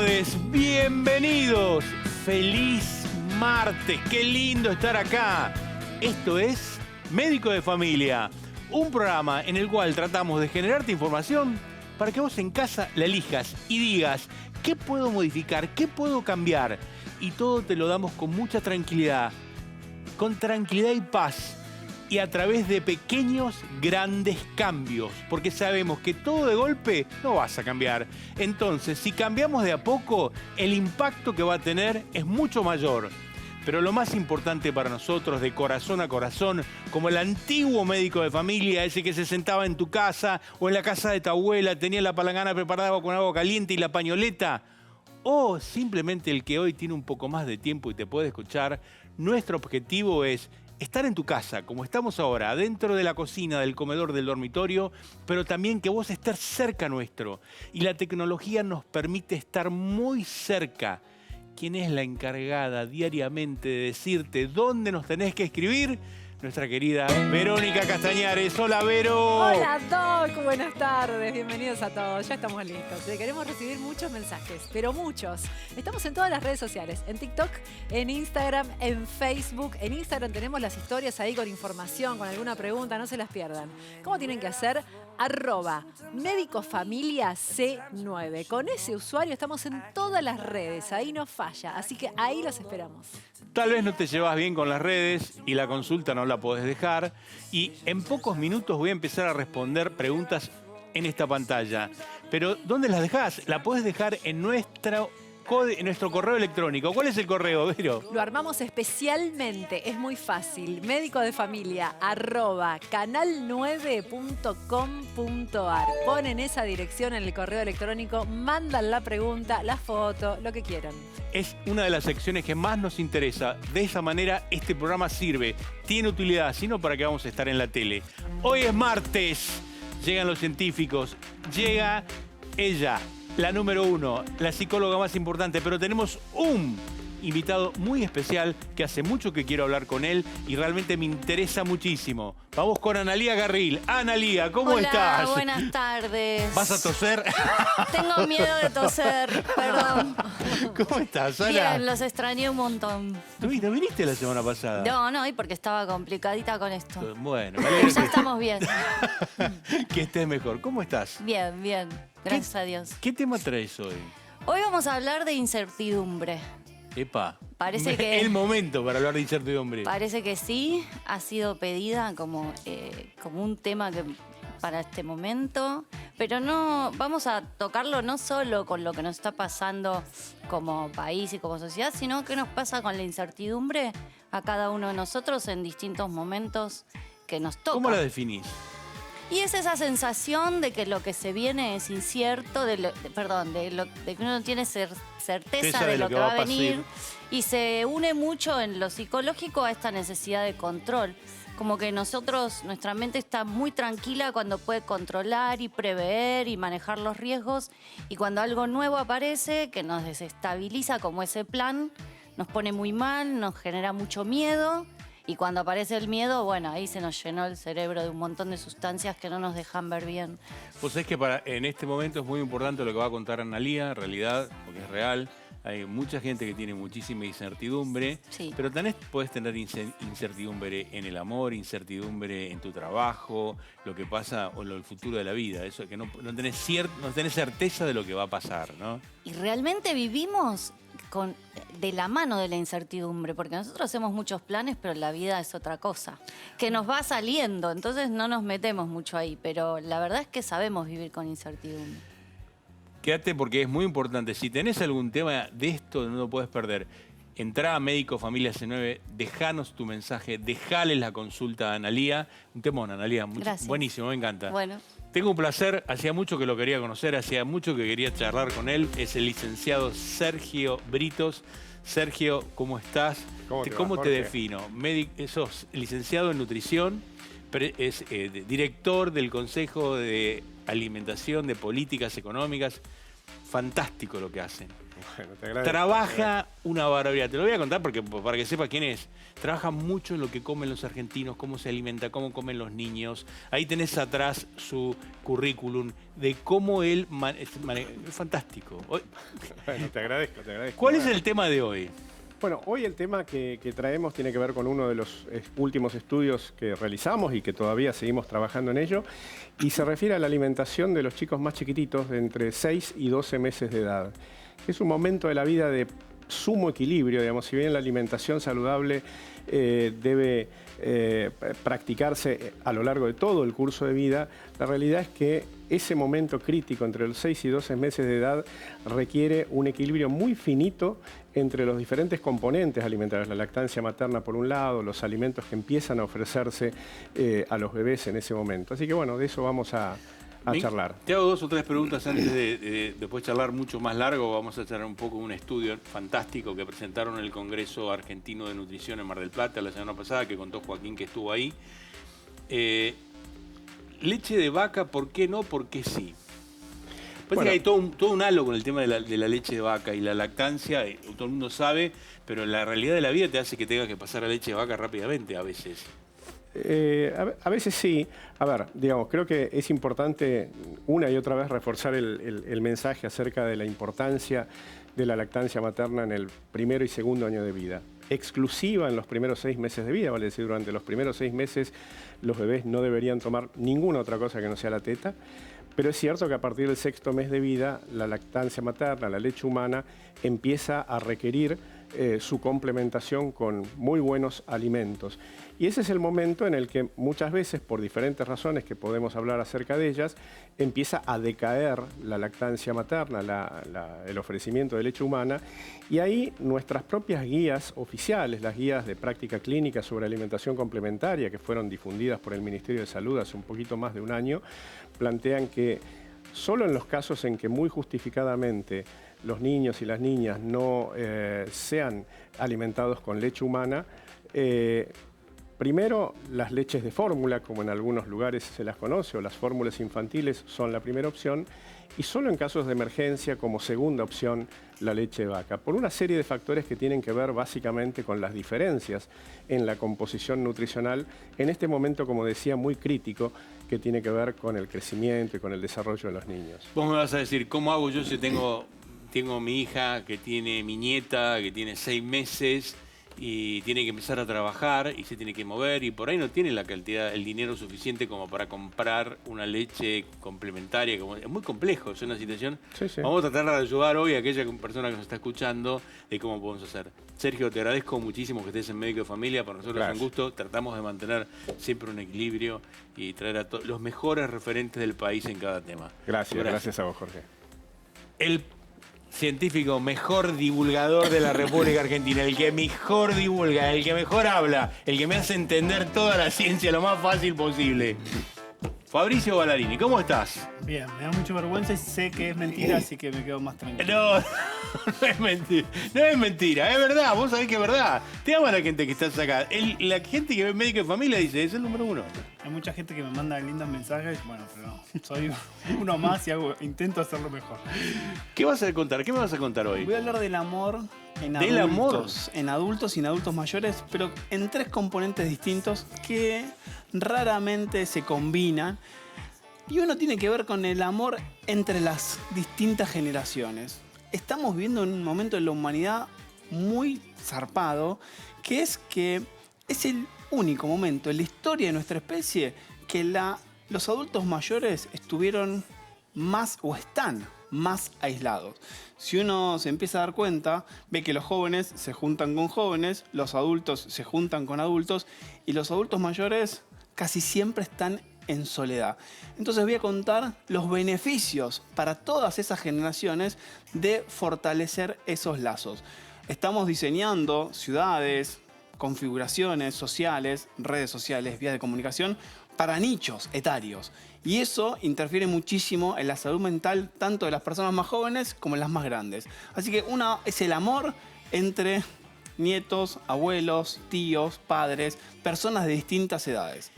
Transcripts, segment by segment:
tardes, bienvenidos. Feliz martes, qué lindo estar acá. Esto es Médico de Familia, un programa en el cual tratamos de generarte información para que vos en casa la elijas y digas qué puedo modificar, qué puedo cambiar. Y todo te lo damos con mucha tranquilidad, con tranquilidad y paz. Y a través de pequeños, grandes cambios. Porque sabemos que todo de golpe no vas a cambiar. Entonces, si cambiamos de a poco, el impacto que va a tener es mucho mayor. Pero lo más importante para nosotros, de corazón a corazón, como el antiguo médico de familia, ese que se sentaba en tu casa o en la casa de tu abuela, tenía la palangana preparada con agua caliente y la pañoleta, o simplemente el que hoy tiene un poco más de tiempo y te puede escuchar, nuestro objetivo es estar en tu casa, como estamos ahora, dentro de la cocina, del comedor, del dormitorio, pero también que vos estés cerca nuestro. Y la tecnología nos permite estar muy cerca. ¿Quién es la encargada diariamente de decirte dónde nos tenés que escribir? Nuestra querida Verónica Castañares. Hola, Vero. Hola, Doc. Buenas tardes. Bienvenidos a todos. Ya estamos listos. Queremos recibir muchos mensajes, pero muchos. Estamos en todas las redes sociales. En TikTok, en Instagram, en Facebook. En Instagram tenemos las historias ahí con información, con alguna pregunta. No se las pierdan. ¿Cómo tienen que hacer? @medicofamiliac9. Con ese usuario estamos en todas las redes. Ahí no falla. Así que ahí los esperamos. Tal vez no te llevas bien con las redes y la consulta no la podés dejar. Y en pocos minutos voy a empezar a responder preguntas en esta pantalla. Pero ¿dónde las dejás? La podés dejar en nuestro correo electrónico. ¿Cuál es el correo, Vero? Lo armamos especialmente, es muy fácil. medicodefamilia@canal9.com.ar. Ponen esa dirección en el correo electrónico, mandan la pregunta, la foto, lo que quieran. Es una de las secciones que más nos interesa. De esa manera este programa sirve, tiene utilidad, sino para que vamos a estar en la tele. Hoy es martes, llegan los científicos, llega ella, la número 1, la psicóloga más importante, pero tenemos un invitado muy especial que hace mucho que quiero hablar con él y realmente me interesa muchísimo. Vamos con Analía Garril. Analía, ¿cómo estás? Hola, buenas tardes. ¿Vas a toser? Tengo miedo de toser, perdón. ¿Cómo estás, Ana? Bien, los extrañé un montón. ¿No viniste la semana pasada? No, y porque estaba complicadita con esto. Bueno, me alegro Ya estamos bien. que estés mejor. ¿Cómo estás? Bien. Gracias a Dios. ¿Qué tema traes hoy? Hoy vamos a hablar de incertidumbre. Epa. Parece que el momento para hablar de incertidumbre. Parece que sí, ha sido pedida como un tema para este momento, pero no vamos a tocarlo no solo con lo que nos está pasando como país y como sociedad, sino que nos pasa con la incertidumbre a cada uno de nosotros en distintos momentos que nos toca. ¿Cómo la definís? Y es esa sensación de que lo que se viene es incierto, de que uno no tiene certeza de lo que va a venir. Y se une mucho en lo psicológico a esta necesidad de control. Como que nuestra mente está muy tranquila cuando puede controlar y prever y manejar los riesgos. Y cuando algo nuevo aparece, que nos desestabiliza como ese plan, nos pone muy mal, nos genera mucho miedo. Y cuando aparece el miedo, bueno, ahí se nos llenó el cerebro de un montón de sustancias que no nos dejan ver bien. Pues sabés que en este momento es muy importante lo que va a contar Analía, en realidad, porque es real. Hay mucha gente que tiene muchísima incertidumbre, sí. Pero también puedes tener incertidumbre en el amor, incertidumbre en tu trabajo, lo que pasa o el futuro de la vida. Eso que no tenés certeza de lo que va a pasar, ¿no? Y realmente vivimos de la mano de la incertidumbre, porque nosotros hacemos muchos planes, pero la vida es otra cosa, que nos va saliendo, entonces no nos metemos mucho ahí, pero la verdad es que sabemos vivir con incertidumbre. Quédate porque es muy importante. Si tenés algún tema de esto, no lo puedes perder. Entrá a Médico Familia C9, dejanos tu mensaje, dejale la consulta a Analía. Un temón, Analía. Buenísimo, me encanta. Bueno. Tengo un placer, hacía mucho que lo quería conocer, hacía mucho que quería charlar con él. Es el licenciado Sergio Britos. Sergio, ¿cómo estás? ¿Cómo te defino? Sos licenciado en nutrición, es director del Consejo de Alimentación, de Políticas Económicas. Fantástico lo que hacen. Bueno, te agradezco. Trabaja una barbaridad. Te lo voy a contar porque para que sepa quién es. Trabaja mucho en lo que comen los argentinos, cómo se alimenta, cómo comen los niños. Ahí tenés atrás su currículum de cómo él es fantástico. Bueno, te agradezco. ¿Cuál es el tema de hoy? Bueno, hoy el tema que traemos tiene que ver con uno de los últimos estudios que realizamos y que todavía seguimos trabajando en ello, y se refiere a la alimentación de los chicos más chiquititos de entre 6 y 12 meses de edad. Es un momento de la vida de sumo equilibrio, digamos, si bien la alimentación saludable debe practicarse a lo largo de todo el curso de vida, la realidad es que ese momento crítico entre los 6 y 12 meses de edad requiere un equilibrio muy finito entre los diferentes componentes alimentarios, la lactancia materna por un lado, los alimentos que empiezan a ofrecerse a los bebés en ese momento. Así que bueno, de eso vamos a charlar. Te hago 2 o 3 preguntas antes de después charlar mucho más largo. Vamos a charlar un poco de un estudio fantástico que presentaron en el Congreso Argentino de Nutrición en Mar del Plata la semana pasada, que contó Joaquín, que estuvo ahí. Leche de vaca, ¿por qué no? ¿Por qué sí? Parece que hay todo un halo con el tema de la leche de vaca y la lactancia. Todo el mundo sabe, pero la realidad de la vida te hace que tengas que pasar a leche de vaca rápidamente a veces. A veces sí. A ver, digamos, creo que es importante una y otra vez reforzar el mensaje acerca de la importancia de la lactancia materna en el primero y segundo año de vida. Exclusiva en los primeros 6 meses de vida, vale decir, durante los primeros 6 meses los bebés no deberían tomar ninguna otra cosa que no sea la teta. Pero es cierto que a partir del 6º mes de vida, la lactancia materna, la leche humana, empieza a requerir su complementación con muy buenos alimentos. Y ese es el momento en el que muchas veces, por diferentes razones que podemos hablar acerca de ellas, empieza a decaer la lactancia materna, el ofrecimiento de leche humana, y ahí nuestras propias guías oficiales, las guías de práctica clínica sobre alimentación complementaria, que fueron difundidas por el Ministerio de Salud hace un poquito más de un año, plantean que solo en los casos en que muy justificadamente los niños y las niñas no sean alimentados con leche humana, primero, las leches de fórmula, como en algunos lugares se las conoce, o las fórmulas infantiles son la primera opción, y solo en casos de emergencia, como segunda opción, la leche de vaca, por una serie de factores que tienen que ver básicamente con las diferencias en la composición nutricional, en este momento, como decía, muy crítico, que tiene que ver con el crecimiento y con el desarrollo de los niños. Vos me vas a decir, ¿cómo hago yo si tengo mi hija, que tiene mi nieta, que tiene 6 meses, y tiene que empezar a trabajar y se tiene que mover y por ahí no tiene la cantidad, el dinero suficiente como para comprar una leche complementaria? Es muy complejo, es una situación. Sí, sí. Vamos a tratar de ayudar hoy a aquella persona que nos está escuchando de cómo podemos hacer. Sergio, te agradezco muchísimo que estés en Médico de Familia. Para nosotros es un gusto. Tratamos de mantener siempre un equilibrio y traer a los mejores referentes del país en cada tema. Gracias a vos, Jorge. El científico mejor divulgador de la República Argentina, el que mejor divulga, el que mejor habla, el que me hace entender toda la ciencia lo más fácil posible. Fabricio Ballarini, ¿cómo estás? Bien, me da mucha vergüenza y sé que es mentira, así que me quedo más tranquilo. No es mentira, no es mentira, es verdad, vos sabés que es verdad. Te ama la gente que está acá. La gente que ve Médico de Familia dice, es el número 1. Hay mucha gente que me manda lindos mensajes, bueno, pero no, soy uno más y intento hacerlo mejor. ¿Qué vas a contar? ¿Qué me vas a contar hoy? Voy a hablar del amor en ¿Del adultos. amor? En adultos y en adultos mayores, pero en 3 componentes distintos que raramente se combinan. Y uno tiene que ver con el amor entre las distintas generaciones. Estamos viviendo en un momento en la humanidad muy zarpado, que es el único momento en la historia de nuestra especie que los adultos mayores estuvieron más o están más aislados. Si uno se empieza a dar cuenta, ve que los jóvenes se juntan con jóvenes, los adultos se juntan con adultos y los adultos mayores casi siempre están en soledad. Entonces voy a contar los beneficios para todas esas generaciones de fortalecer esos lazos. Estamos diseñando ciudades, configuraciones sociales, redes sociales, vías de comunicación para nichos etarios. Y eso interfiere muchísimo en la salud mental tanto de las personas más jóvenes como en las más grandes. Así que una es el amor entre nietos, abuelos, tíos, padres, personas de distintas edades.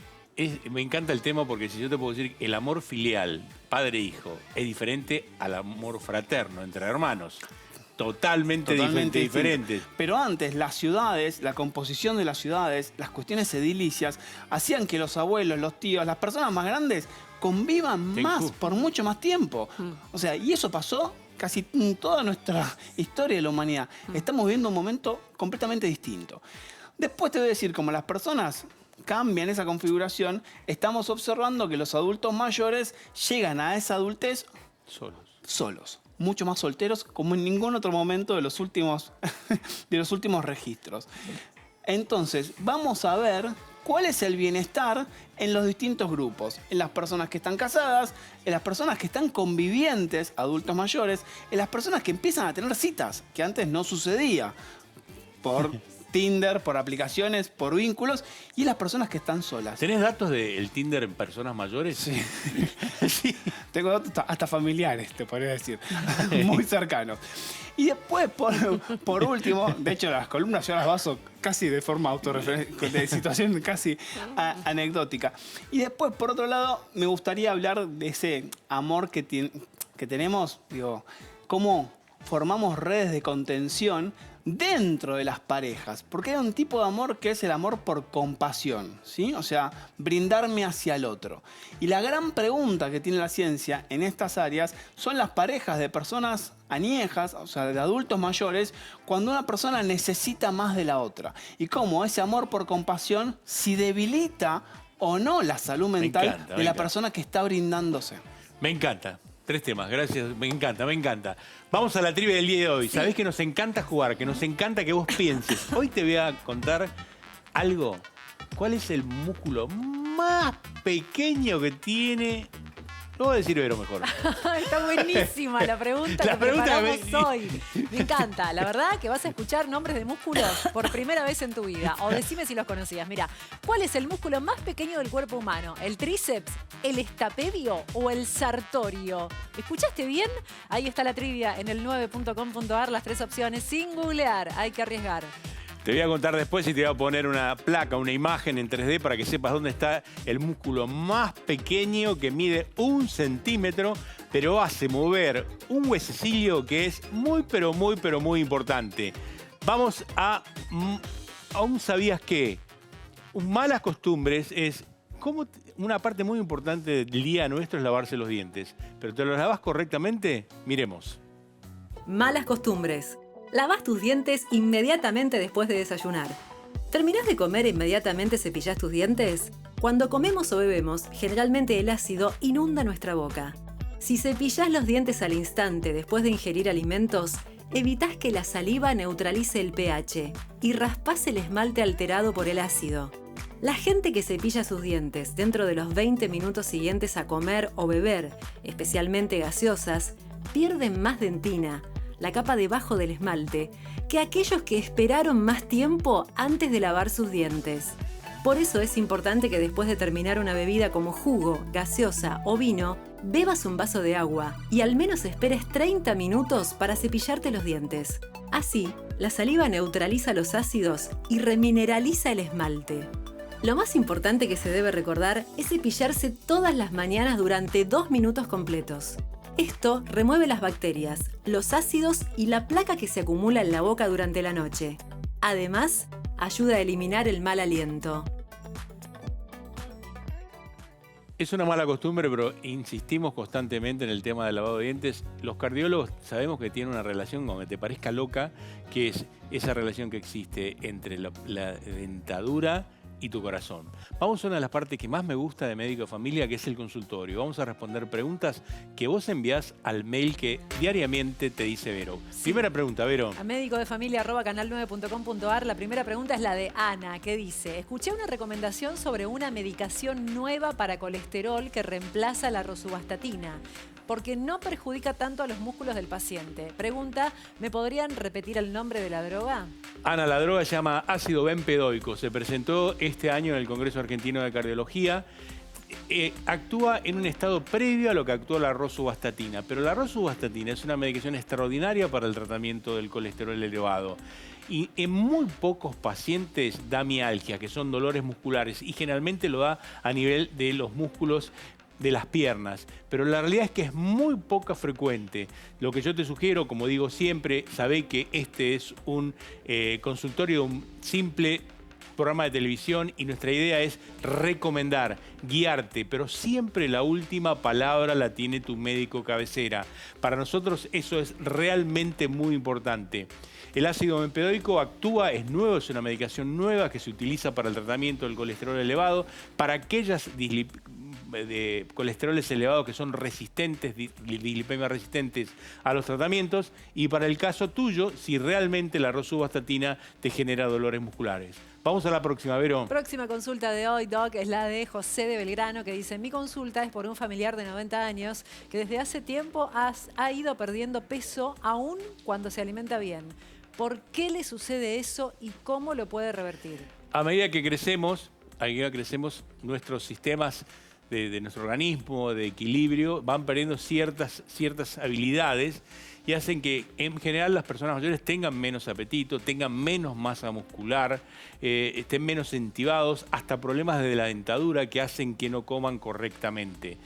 Me encanta el tema porque si yo te puedo decir el amor filial, padre-hijo, es diferente al amor fraterno entre hermanos. totalmente diferentes. Pero antes las ciudades, la composición de las ciudades, las cuestiones edilicias, hacían que los abuelos, los tíos, las personas más grandes convivan por mucho más tiempo. O sea, y eso pasó casi en toda nuestra historia de la humanidad. Estamos viviendo un momento completamente distinto. Después te voy a decir, como las personas cambian esa configuración, estamos observando que los adultos mayores llegan a esa adultez solos. Mucho más solteros como en ningún otro momento de los últimos registros. Entonces, vamos a ver cuál es el bienestar en los distintos grupos. En las personas que están casadas, en las personas que están convivientes, adultos mayores, en las personas que empiezan a tener citas, que antes no sucedía, por Tinder, por aplicaciones, por vínculos, y las personas que están solas. ¿Tenés datos del Tinder en personas mayores? Sí. Sí. Tengo datos hasta familiares, te podría decir, muy cercanos. Y después, por último, de hecho las columnas yo las baso casi de forma autorreferente, de situación casi anecdótica. Y después, por otro lado, me gustaría hablar de ese amor que tenemos, digo, cómo formamos redes de contención dentro de las parejas, porque hay un tipo de amor que es el amor por compasión, ¿sí? O sea, brindarme hacia el otro. Y la gran pregunta que tiene la ciencia en estas áreas son las parejas de personas añejas, o sea, de adultos mayores, cuando una persona necesita más de la otra. Y cómo ese amor por compasión si debilita o no la salud mental de la persona que está brindándose. Me encanta. 3 temas, gracias. Me encanta. Vamos a la trivia del día de hoy. Sabés que nos encanta jugar, que nos encanta que vos pienses. Hoy te voy a contar algo. ¿Cuál es el músculo más pequeño que tiene? Lo voy a decir Vero mejor. Está buenísima la pregunta que preparamos hoy. Me encanta. La verdad que vas a escuchar nombres de músculos por primera vez en tu vida. O decime si los conocías. Mira, ¿cuál es el músculo más pequeño del cuerpo humano? ¿El tríceps, el estapedio o el sartorio? ¿Escuchaste bien? Ahí está la trivia en el 9.com.ar, las 3 opciones sin googlear. Hay que arriesgar. Te voy a contar después y te voy a poner una placa, una imagen en 3D para que sepas dónde está el músculo más pequeño que mide 1 centímetro, pero hace mover un huesecillo que es muy, pero muy importante. Vamos a un ¿sabías qué? Un malas costumbres es como una parte muy importante del día nuestro es lavarse los dientes. Pero ¿te los lavas correctamente? Miremos. Malas costumbres. Lavas tus dientes inmediatamente después de desayunar. ¿Terminás de comer e inmediatamente cepillás tus dientes? Cuando comemos o bebemos, generalmente el ácido inunda nuestra boca. Si cepillás los dientes al instante después de ingerir alimentos, evitás que la saliva neutralice el pH y raspás el esmalte alterado por el ácido. La gente que cepilla sus dientes dentro de los 20 minutos siguientes a comer o beber, especialmente gaseosas, pierden más dentina, la capa debajo del esmalte, que aquellos que esperaron más tiempo antes de lavar sus dientes. Por eso es importante que después de terminar una bebida como jugo, gaseosa o vino, bebas un vaso de agua y al menos esperes 30 minutos para cepillarte los dientes. Así, la saliva neutraliza los ácidos y remineraliza el esmalte. Lo más importante que se debe recordar es cepillarse todas las mañanas durante 2 minutos completos. Esto remueve las bacterias, los ácidos y la placa que se acumula en la boca durante la noche. Además, ayuda a eliminar el mal aliento. Es una mala costumbre, pero insistimos constantemente en el tema del lavado de dientes. Los cardiólogos sabemos que tienen una relación, aunque te parezca loca, que es esa relación que existe entre la dentadura y tu corazón. Vamos a una de las partes que más me gusta de Médico de Familia, que es el consultorio. Vamos a responder preguntas que vos enviás al mail que diariamente te dice Vero. Sí. Primera pregunta, Vero. A medicodefamilia@canal9.com.ar. La primera pregunta es la de Ana, que dice: escuché una recomendación sobre una medicación nueva para colesterol que reemplaza la rosuvastatina, porque no perjudica tanto a los músculos del paciente. Pregunta, ¿me podrían repetir el nombre de la droga? Ana, la droga se llama ácido bempedoico. Se presentó este año en el Congreso Argentino de Cardiología. Actúa en un estado previo a lo que actúa la rosuvastatina. Pero la rosuvastatina es una medicación extraordinaria para el tratamiento del colesterol elevado. Y en muy pocos pacientes da mialgia, que son dolores musculares, y generalmente lo da a nivel de los músculos de las piernas, pero la realidad es que es muy poco frecuente. Lo que yo te sugiero, como digo siempre, sabé que este es un consultorio, un simple programa de televisión y nuestra idea es recomendar, guiarte, pero siempre la última palabra la tiene tu médico cabecera. Para nosotros eso es realmente muy importante. El ácido bempedoico actúa, es nuevo, es una medicación nueva que se utiliza para el tratamiento del colesterol elevado, para aquellas de colesteroles elevados que son resistentes, dislipemia resistentes a los tratamientos, y para el caso tuyo, si realmente la rosuvastatina te genera dolores musculares. Vamos a la próxima, Vero. Próxima consulta de hoy, Doc, es la de José de Belgrano, que dice: mi consulta es por un familiar de 90 años que desde hace tiempo ha ido perdiendo peso aún cuando se alimenta bien. ¿Por qué le sucede eso y cómo lo puede revertir? A medida que crecemos, nuestros sistemas de nuestro organismo, de equilibrio, van perdiendo ciertas habilidades y hacen que en general las personas mayores tengan menos apetito, tengan menos masa muscular, estén menos entibados, hasta problemas de la dentadura que hacen que no coman correctamente.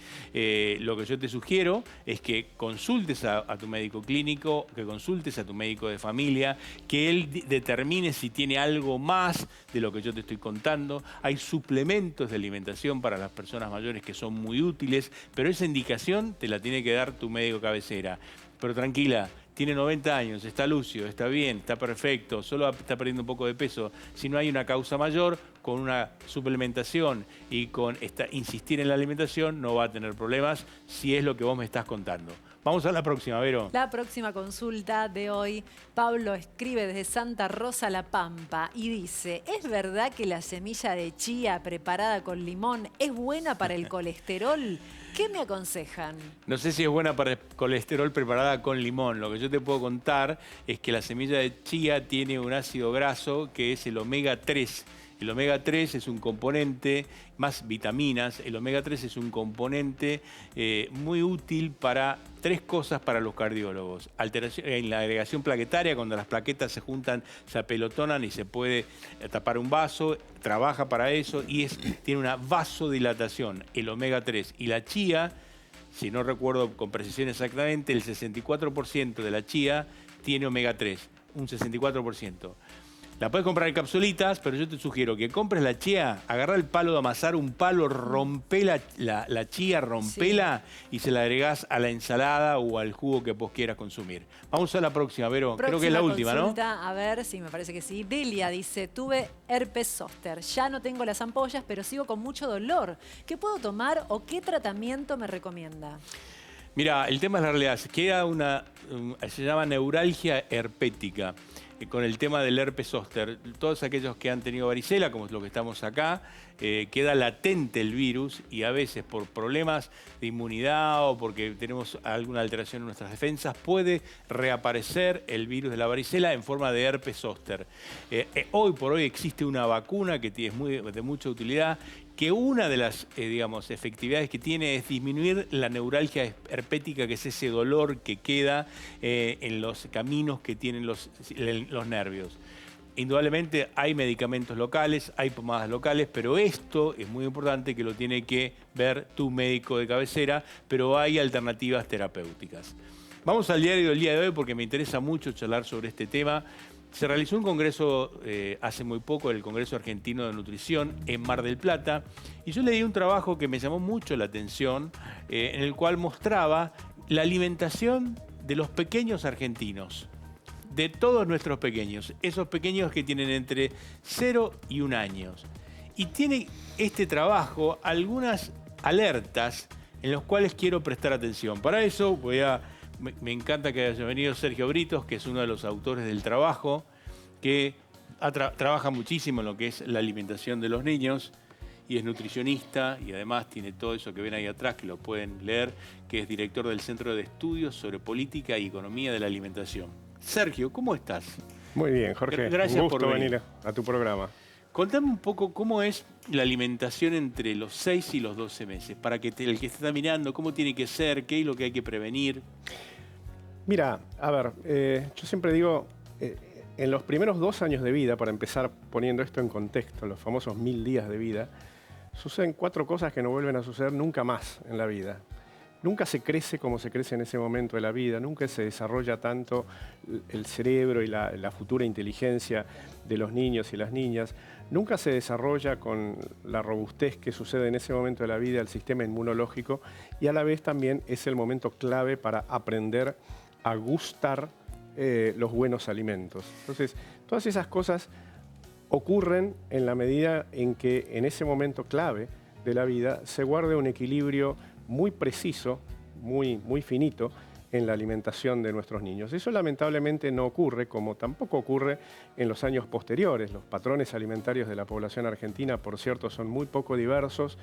Lo que yo te sugiero es que consultes a tu médico clínico, que consultes a tu médico de familia, que él determine si tiene algo más de lo que yo te estoy contando. Hay suplementos de alimentación para las personas mayores que son muy útiles, pero esa indicación te la tiene que dar tu médico cabecera. Pero tranquila, tiene 90 años, está lúcido, está bien, está perfecto, solo está perdiendo un poco de peso. Si no hay una causa mayor, con una suplementación y con insistir en la alimentación no va a tener problemas si es lo que vos me estás contando. Vamos a la próxima, Vero. La próxima consulta de hoy, Pablo escribe desde Santa Rosa, La Pampa, y dice: ¿es verdad que la semilla de chía preparada con limón es buena para el colesterol? ¿Qué me aconsejan? No sé si es buena para el colesterol preparada con limón. Lo que yo te puedo contar es que la semilla de chía tiene un ácido graso que es el omega 3. El omega 3 es un componente, más vitaminas, el omega 3 es un componente muy útil para tres cosas para los cardiólogos. Alteración en la agregación plaquetaria, cuando las plaquetas se juntan, se apelotonan y se puede tapar un vaso, trabaja para eso y tiene una vasodilatación, el omega 3. Y la chía, si no recuerdo con precisión exactamente, el 64% de la chía tiene omega 3, un 64%. La puedes comprar en capsulitas, pero yo te sugiero que compres la chía, agarrá el palo de amasar, un palo, rompe la chía, rompela y se la agregás a la ensalada o al jugo que vos quieras consumir. Vamos a la próxima, Vero. Creo que es la última, consulta, ¿no? A ver, sí, me parece que sí. Delia dice: tuve herpes zóster, ya no tengo las ampollas, pero sigo con mucho dolor. ¿Qué puedo tomar o qué tratamiento me recomienda? Mira, el tema es la realidad. Se llama neuralgia herpética. Con el tema del herpes zóster, todos aquellos que han tenido varicela, como es lo que estamos acá, queda latente el virus y a veces por problemas de inmunidad o porque tenemos alguna alteración en nuestras defensas, puede reaparecer el virus de la varicela en forma de herpes zóster. Hoy por hoy existe una vacuna que es de mucha utilidad, que una de las efectividades que tiene es disminuir la neuralgia herpética, que es ese dolor que queda en los caminos que tienen los nervios. Indudablemente hay medicamentos locales, hay pomadas locales, pero esto es muy importante que lo tiene que ver tu médico de cabecera, pero hay alternativas terapéuticas. Vamos al diario del día de hoy porque me interesa mucho charlar sobre este tema. Se realizó un congreso hace muy poco, el Congreso Argentino de Nutrición, en Mar del Plata, y yo leí un trabajo que me llamó mucho la atención, en el cual mostraba la alimentación de los pequeños argentinos, de todos nuestros pequeños, esos pequeños que tienen entre 0 y 1 año. Y tiene este trabajo algunas alertas en las cuales quiero prestar atención. Para eso me encanta que haya venido Sergio Britos, que es uno de los autores del trabajo, que trabaja muchísimo en lo que es la alimentación de los niños y es nutricionista y además tiene todo eso que ven ahí atrás, que lo pueden leer, que es director del Centro de Estudios sobre Política y Economía de la Alimentación. Sergio, ¿cómo estás? Muy bien, Jorge. Gracias un gusto por venir a tu programa. Contame un poco cómo es la alimentación entre los 6 y los 12 meses, para que el que está mirando, cómo tiene que ser, qué es lo que hay que prevenir. Mira, a ver, yo siempre digo, en los primeros 2 años de vida, para empezar poniendo esto en contexto, los famosos 1000 días de vida, suceden 4 cosas que no vuelven a suceder nunca más en la vida. Nunca se crece como se crece en ese momento de la vida, nunca se desarrolla tanto el cerebro y la futura inteligencia de los niños y las niñas, nunca se desarrolla con la robustez que sucede en ese momento de la vida el sistema inmunológico, y a la vez también es el momento clave para aprender a gustar los buenos alimentos. Entonces, todas esas cosas ocurren en la medida en que en ese momento clave de la vida se guarde un equilibrio muy preciso, muy finito en la alimentación de nuestros niños. Eso lamentablemente no ocurre, como tampoco ocurre en los años posteriores. Los patrones alimentarios de la población argentina, por cierto, son muy poco diversos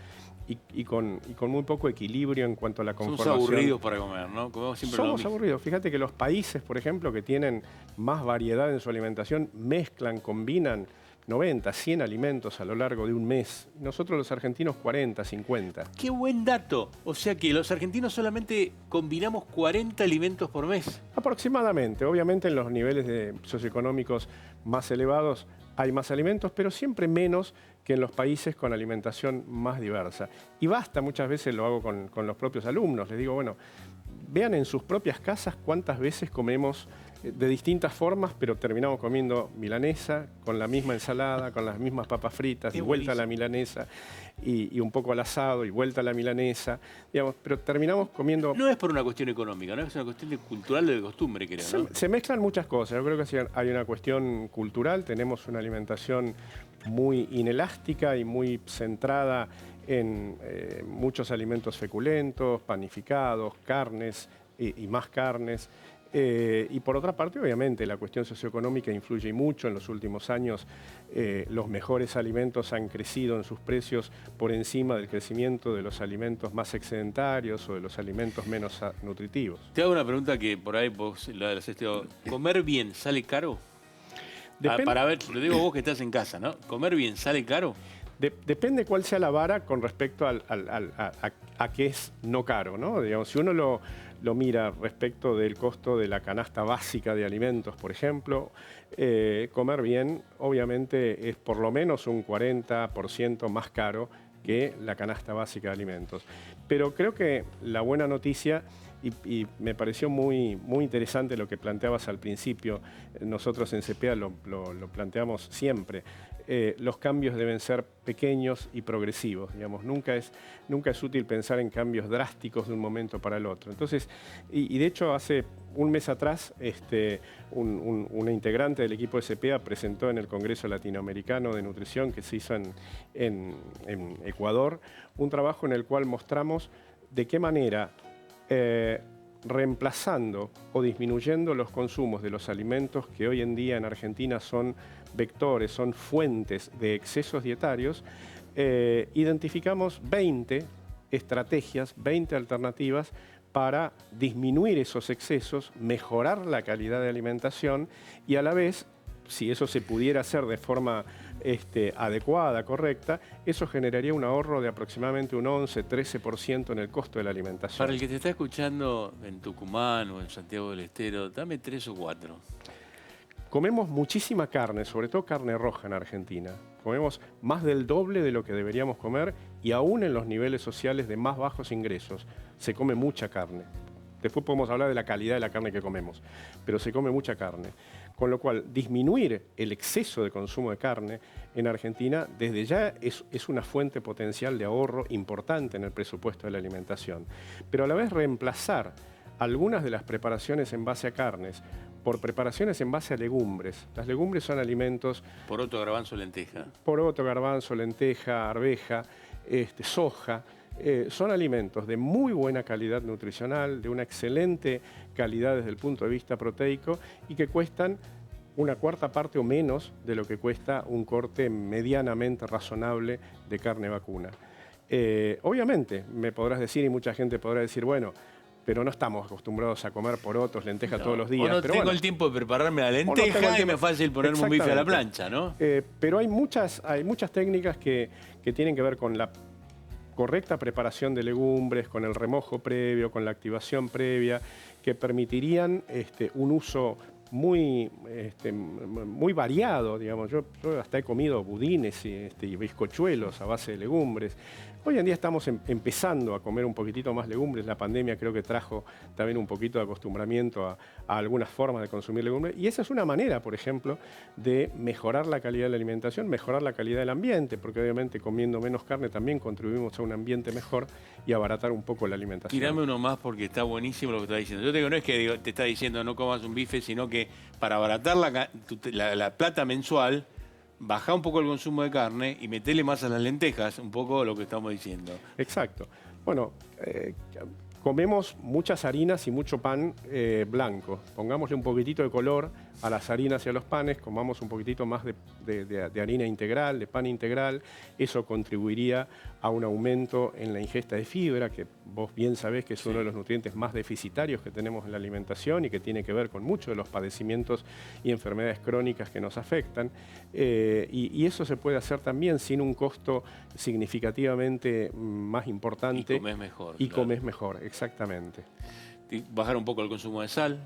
y con muy poco equilibrio en cuanto a la conformación. Somos aburridos para comer, ¿no? Comemos siempre Somos aburridos. Fíjate que los países, por ejemplo, que tienen más variedad en su alimentación, mezclan, combinan 90, 100 alimentos a lo largo de un mes. Nosotros los argentinos 40, 50. ¡Qué buen dato! O sea que los argentinos solamente combinamos 40 alimentos por mes. Aproximadamente. Obviamente en los niveles socioeconómicos más elevados hay más alimentos, pero siempre menos que en los países con alimentación más diversa. Y basta, muchas veces lo hago con los propios alumnos. Les digo, bueno, vean en sus propias casas cuántas veces comemos de distintas formas, pero terminamos comiendo milanesa, con la misma ensalada, con las mismas papas fritas, y vuelta a la milanesa, y un poco al asado, y vuelta a la milanesa, digamos, pero terminamos comiendo... No es por una cuestión económica, ¿no? Es una cuestión cultural de costumbre, creo, ¿no? Se mezclan muchas cosas. Yo creo que hay una cuestión cultural, tenemos una alimentación muy inelástica y muy centrada en muchos alimentos feculentos, panificados, carnes y más carnes. Y por otra parte, obviamente, la cuestión socioeconómica influye mucho. En los últimos años, los mejores alimentos han crecido en sus precios por encima del crecimiento de los alimentos más excedentarios o de los alimentos menos nutritivos. Te hago una pregunta que por ahí vos la has estudiado. ¿Comer bien sale caro? Para ver, lo digo vos que estás en casa, ¿no? ¿Comer bien sale caro? Depende cuál sea la vara con respecto a qué es no caro, ¿no? Digamos, si uno lo mira respecto del costo de la canasta básica de alimentos, por ejemplo, comer bien obviamente es por lo menos un 40% más caro que la canasta básica de alimentos. Pero creo que la buena noticia, y me pareció muy interesante lo que planteabas al principio, nosotros en CPA lo planteamos siempre, los cambios deben ser pequeños y progresivos, digamos, nunca es útil pensar en cambios drásticos de un momento para el otro. Entonces, y de hecho hace un mes atrás, una integrante del equipo de CPA presentó en el Congreso Latinoamericano de Nutrición que se hizo en Ecuador, un trabajo en el cual mostramos de qué manera reemplazando o disminuyendo los consumos de los alimentos que hoy en día en Argentina son vectores, son fuentes de excesos dietarios, identificamos 20 estrategias, 20 alternativas para disminuir esos excesos, mejorar la calidad de alimentación y a la vez, si eso se pudiera hacer de forma adecuada, correcta, eso generaría un ahorro de aproximadamente un 11-13% en el costo de la alimentación. Para el que te está escuchando en Tucumán o en Santiago del Estero, dame 3 o 4. Comemos muchísima carne, sobre todo carne roja en Argentina. Comemos más del doble de lo que deberíamos comer y aún en los niveles sociales de más bajos ingresos se come mucha carne. Después podemos hablar de la calidad de la carne que comemos, pero se come mucha carne. Con lo cual, disminuir el exceso de consumo de carne en Argentina desde ya es una fuente potencial de ahorro importante en el presupuesto de la alimentación. Pero a la vez reemplazar algunas de las preparaciones en base a carnes por preparaciones en base a legumbres. Las legumbres son alimentos... Poroto, garbanzo, lenteja. Poroto, garbanzo, lenteja, arveja, soja. Son alimentos de muy buena calidad nutricional, de una excelente calidad desde el punto de vista proteico y que cuestan una cuarta parte o menos de lo que cuesta un corte medianamente razonable de carne vacuna. Obviamente, me podrás decir y mucha gente podrá decir, bueno, pero no estamos acostumbrados a comer porotos, lentejas todos los días. O no pero tengo el tiempo de prepararme la lenteja y me es fácil ponerme un bife a la plancha, ¿no? Pero hay muchas técnicas que tienen que ver con la correcta preparación de legumbres, con el remojo previo, con la activación previa, que permitirían un uso muy variado, digamos. Yo hasta he comido budines y bizcochuelos a base de legumbres. Hoy en día estamos empezando a comer un poquitito más legumbres. La pandemia creo que trajo también un poquito de acostumbramiento a algunas formas de consumir legumbres. Y esa es una manera, por ejemplo, de mejorar la calidad de la alimentación, mejorar la calidad del ambiente, porque obviamente comiendo menos carne también contribuimos a un ambiente mejor y abaratar un poco la alimentación. Tirame uno más porque está buenísimo lo que estás diciendo. Yo te digo, no es que te está diciendo no comas un bife, sino que para abaratar la plata mensual, bajá un poco el consumo de carne y metele más a las lentejas, un poco lo que estamos diciendo. Exacto. Bueno, comemos muchas harinas y mucho pan blanco. Pongámosle un poquitito de color a las harinas y a los panes, comamos un poquitito más de harina integral, de pan integral. Eso contribuiría a un aumento en la ingesta de fibra, que vos bien sabés que es uno de los nutrientes más deficitarios que tenemos en la alimentación y que tiene que ver con muchos de los padecimientos y enfermedades crónicas que nos afectan. Y eso se puede hacer también sin un costo significativamente más importante. Y comés mejor. Y comés mejor, exactamente. Bajar un poco el consumo de sal.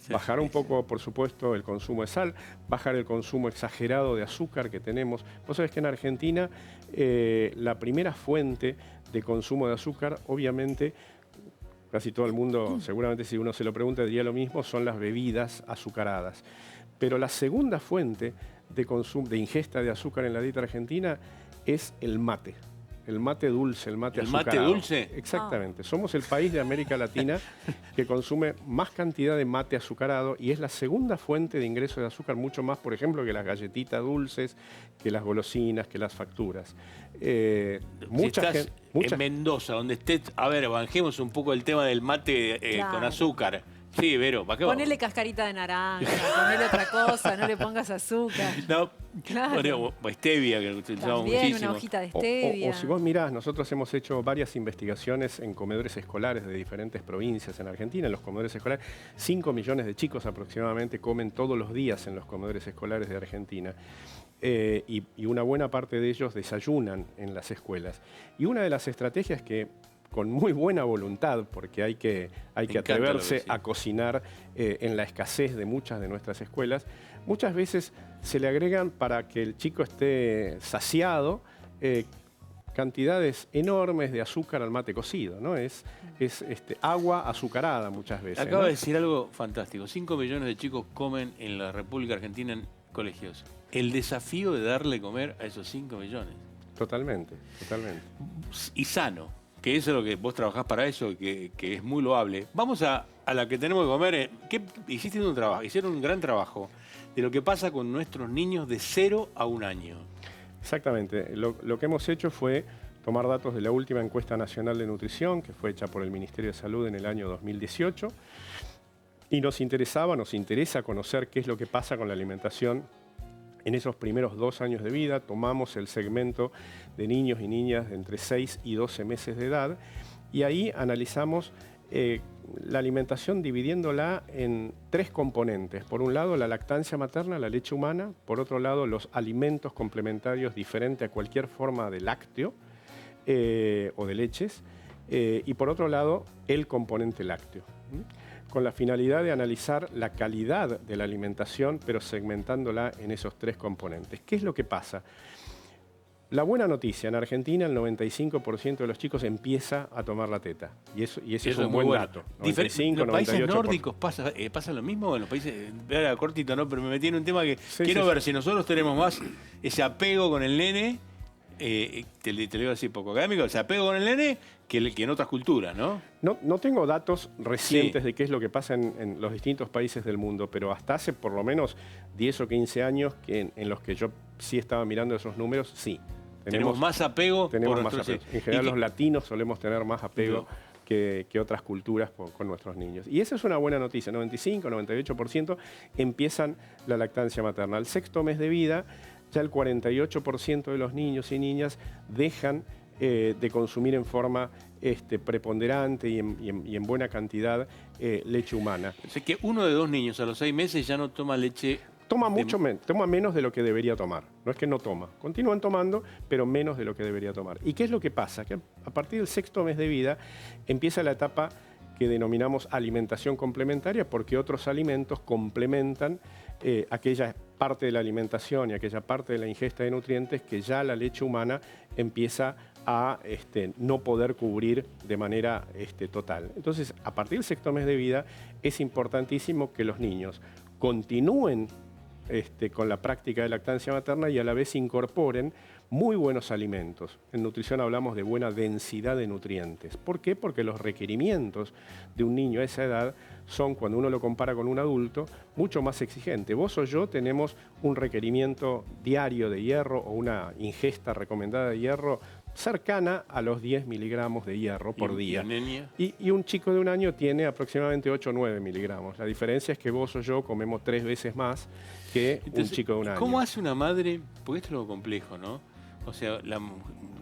Bajar un poco, por supuesto, el consumo de sal, bajar el consumo exagerado de azúcar que tenemos. Vos sabés que en Argentina la primera fuente de consumo de azúcar, obviamente, casi todo el mundo, seguramente si uno se lo pregunta diría lo mismo, son las bebidas azucaradas. Pero la segunda fuente de ingesta de azúcar en la dieta argentina es el mate. El mate dulce, el mate azucarado. ¿El mate dulce? Exactamente. Somos el país de América Latina que consume más cantidad de mate azucarado y es la segunda fuente de ingreso de azúcar, mucho más, por ejemplo, que las galletitas dulces, que las golosinas, que las facturas. En Mendoza, donde estés, a ver, bajemos un poco el tema del mate con azúcar. Sí, Vero, ¿para qué vamos? Ponele cascarita de naranja, ponele otra cosa, no le pongas azúcar. No, claro. O stevia, que utilizamos También muchísimo. una hojita de stevia. O si vos mirás, nosotros hemos hecho varias investigaciones en comedores escolares de diferentes provincias en Argentina. En los comedores escolares, 5 millones de chicos aproximadamente comen todos los días en los comedores escolares de Argentina. Y una buena parte de ellos desayunan en las escuelas. Y una de las estrategias que con muy buena voluntad, porque hay que atreverse a cocinar en la escasez de muchas de nuestras escuelas, muchas veces se le agregan para que el chico esté saciado cantidades enormes de azúcar al mate cocido, ¿no? Es agua azucarada muchas veces. Acaba ¿no? de decir algo fantástico. 5 millones de chicos comen en la República Argentina en colegios. El desafío de darle comer a esos 5 millones. Totalmente, totalmente. Y sano. Que eso es lo que vos trabajás para eso, que es muy loable. Vamos a la que tenemos que comer. Hicieron un gran trabajo de lo que pasa con nuestros niños de 0 a 1 año. Exactamente. Lo que hemos hecho fue tomar datos de la última encuesta nacional de nutrición, que fue hecha por el Ministerio de Salud en el año 2018, y nos interesa conocer qué es lo que pasa con la alimentación en esos primeros 2 años de vida. Tomamos el segmento de niños y niñas de entre 6 y 12 meses de edad y ahí analizamos la alimentación dividiéndola en 3 componentes. Por un lado, la lactancia materna, la leche humana. Por otro lado, los alimentos complementarios diferentes a cualquier forma de lácteo o de leches. Y por otro lado, el componente lácteo, con la finalidad de analizar la calidad de la alimentación, pero segmentándola en esos 3 componentes. ¿Qué es lo que pasa? La buena noticia, en Argentina el 95% de los chicos empieza a tomar la teta. Y ese es un buen dato. 95, ¿en los países nórdicos pasa lo mismo? En los países, era cortito, ¿no? Pero me metí en un tema que quiero ver si nosotros tenemos más ese apego con el nene, te lo digo así poco académico, ese apego con el nene que en otras culturas, ¿no? No tengo datos recientes de qué es lo que pasa en los distintos países del mundo, pero hasta hace por lo menos 10 o 15 años en los que yo sí estaba mirando esos números, sí. Tenemos más apego. Tenemos más apego. En general los latinos solemos tener más apego que otras culturas con nuestros niños. Y esa es una buena noticia. 95, 98% empiezan la lactancia materna. Al 6º mes de vida, ya el 48% de los niños y niñas dejan de consumir en forma preponderante y en buena cantidad leche humana. O sea que 1 de 2 niños a los 6 meses ya no toma leche. Toma menos de lo que debería tomar. No es que no toma. Continúan tomando, pero menos de lo que debería tomar. ¿Y qué es lo que pasa? Que a partir del 6º mes de vida empieza la etapa que denominamos alimentación complementaria, porque otros alimentos complementan aquella parte de la alimentación y aquella parte de la ingesta de nutrientes que ya la leche humana empieza a no poder cubrir de manera total. Entonces, a partir del sexto mes de vida, es importantísimo que los niños continúen con la práctica de lactancia materna y a la vez incorporen muy buenos alimentos. En nutrición hablamos de buena densidad de nutrientes. ¿Por qué? Porque los requerimientos de un niño a esa edad son, cuando uno lo compara con un adulto, mucho más exigentes. Vos o yo tenemos un requerimiento diario de hierro o una ingesta recomendada de hierro cercana a los 10 miligramos de hierro por día. Y un chico de 1 año tiene aproximadamente 8 o 9 miligramos. La diferencia es que vos o yo comemos 3 veces más que un chico de 1 año. ¿Cómo hace una madre? Porque esto es lo complejo, ¿no? O sea, las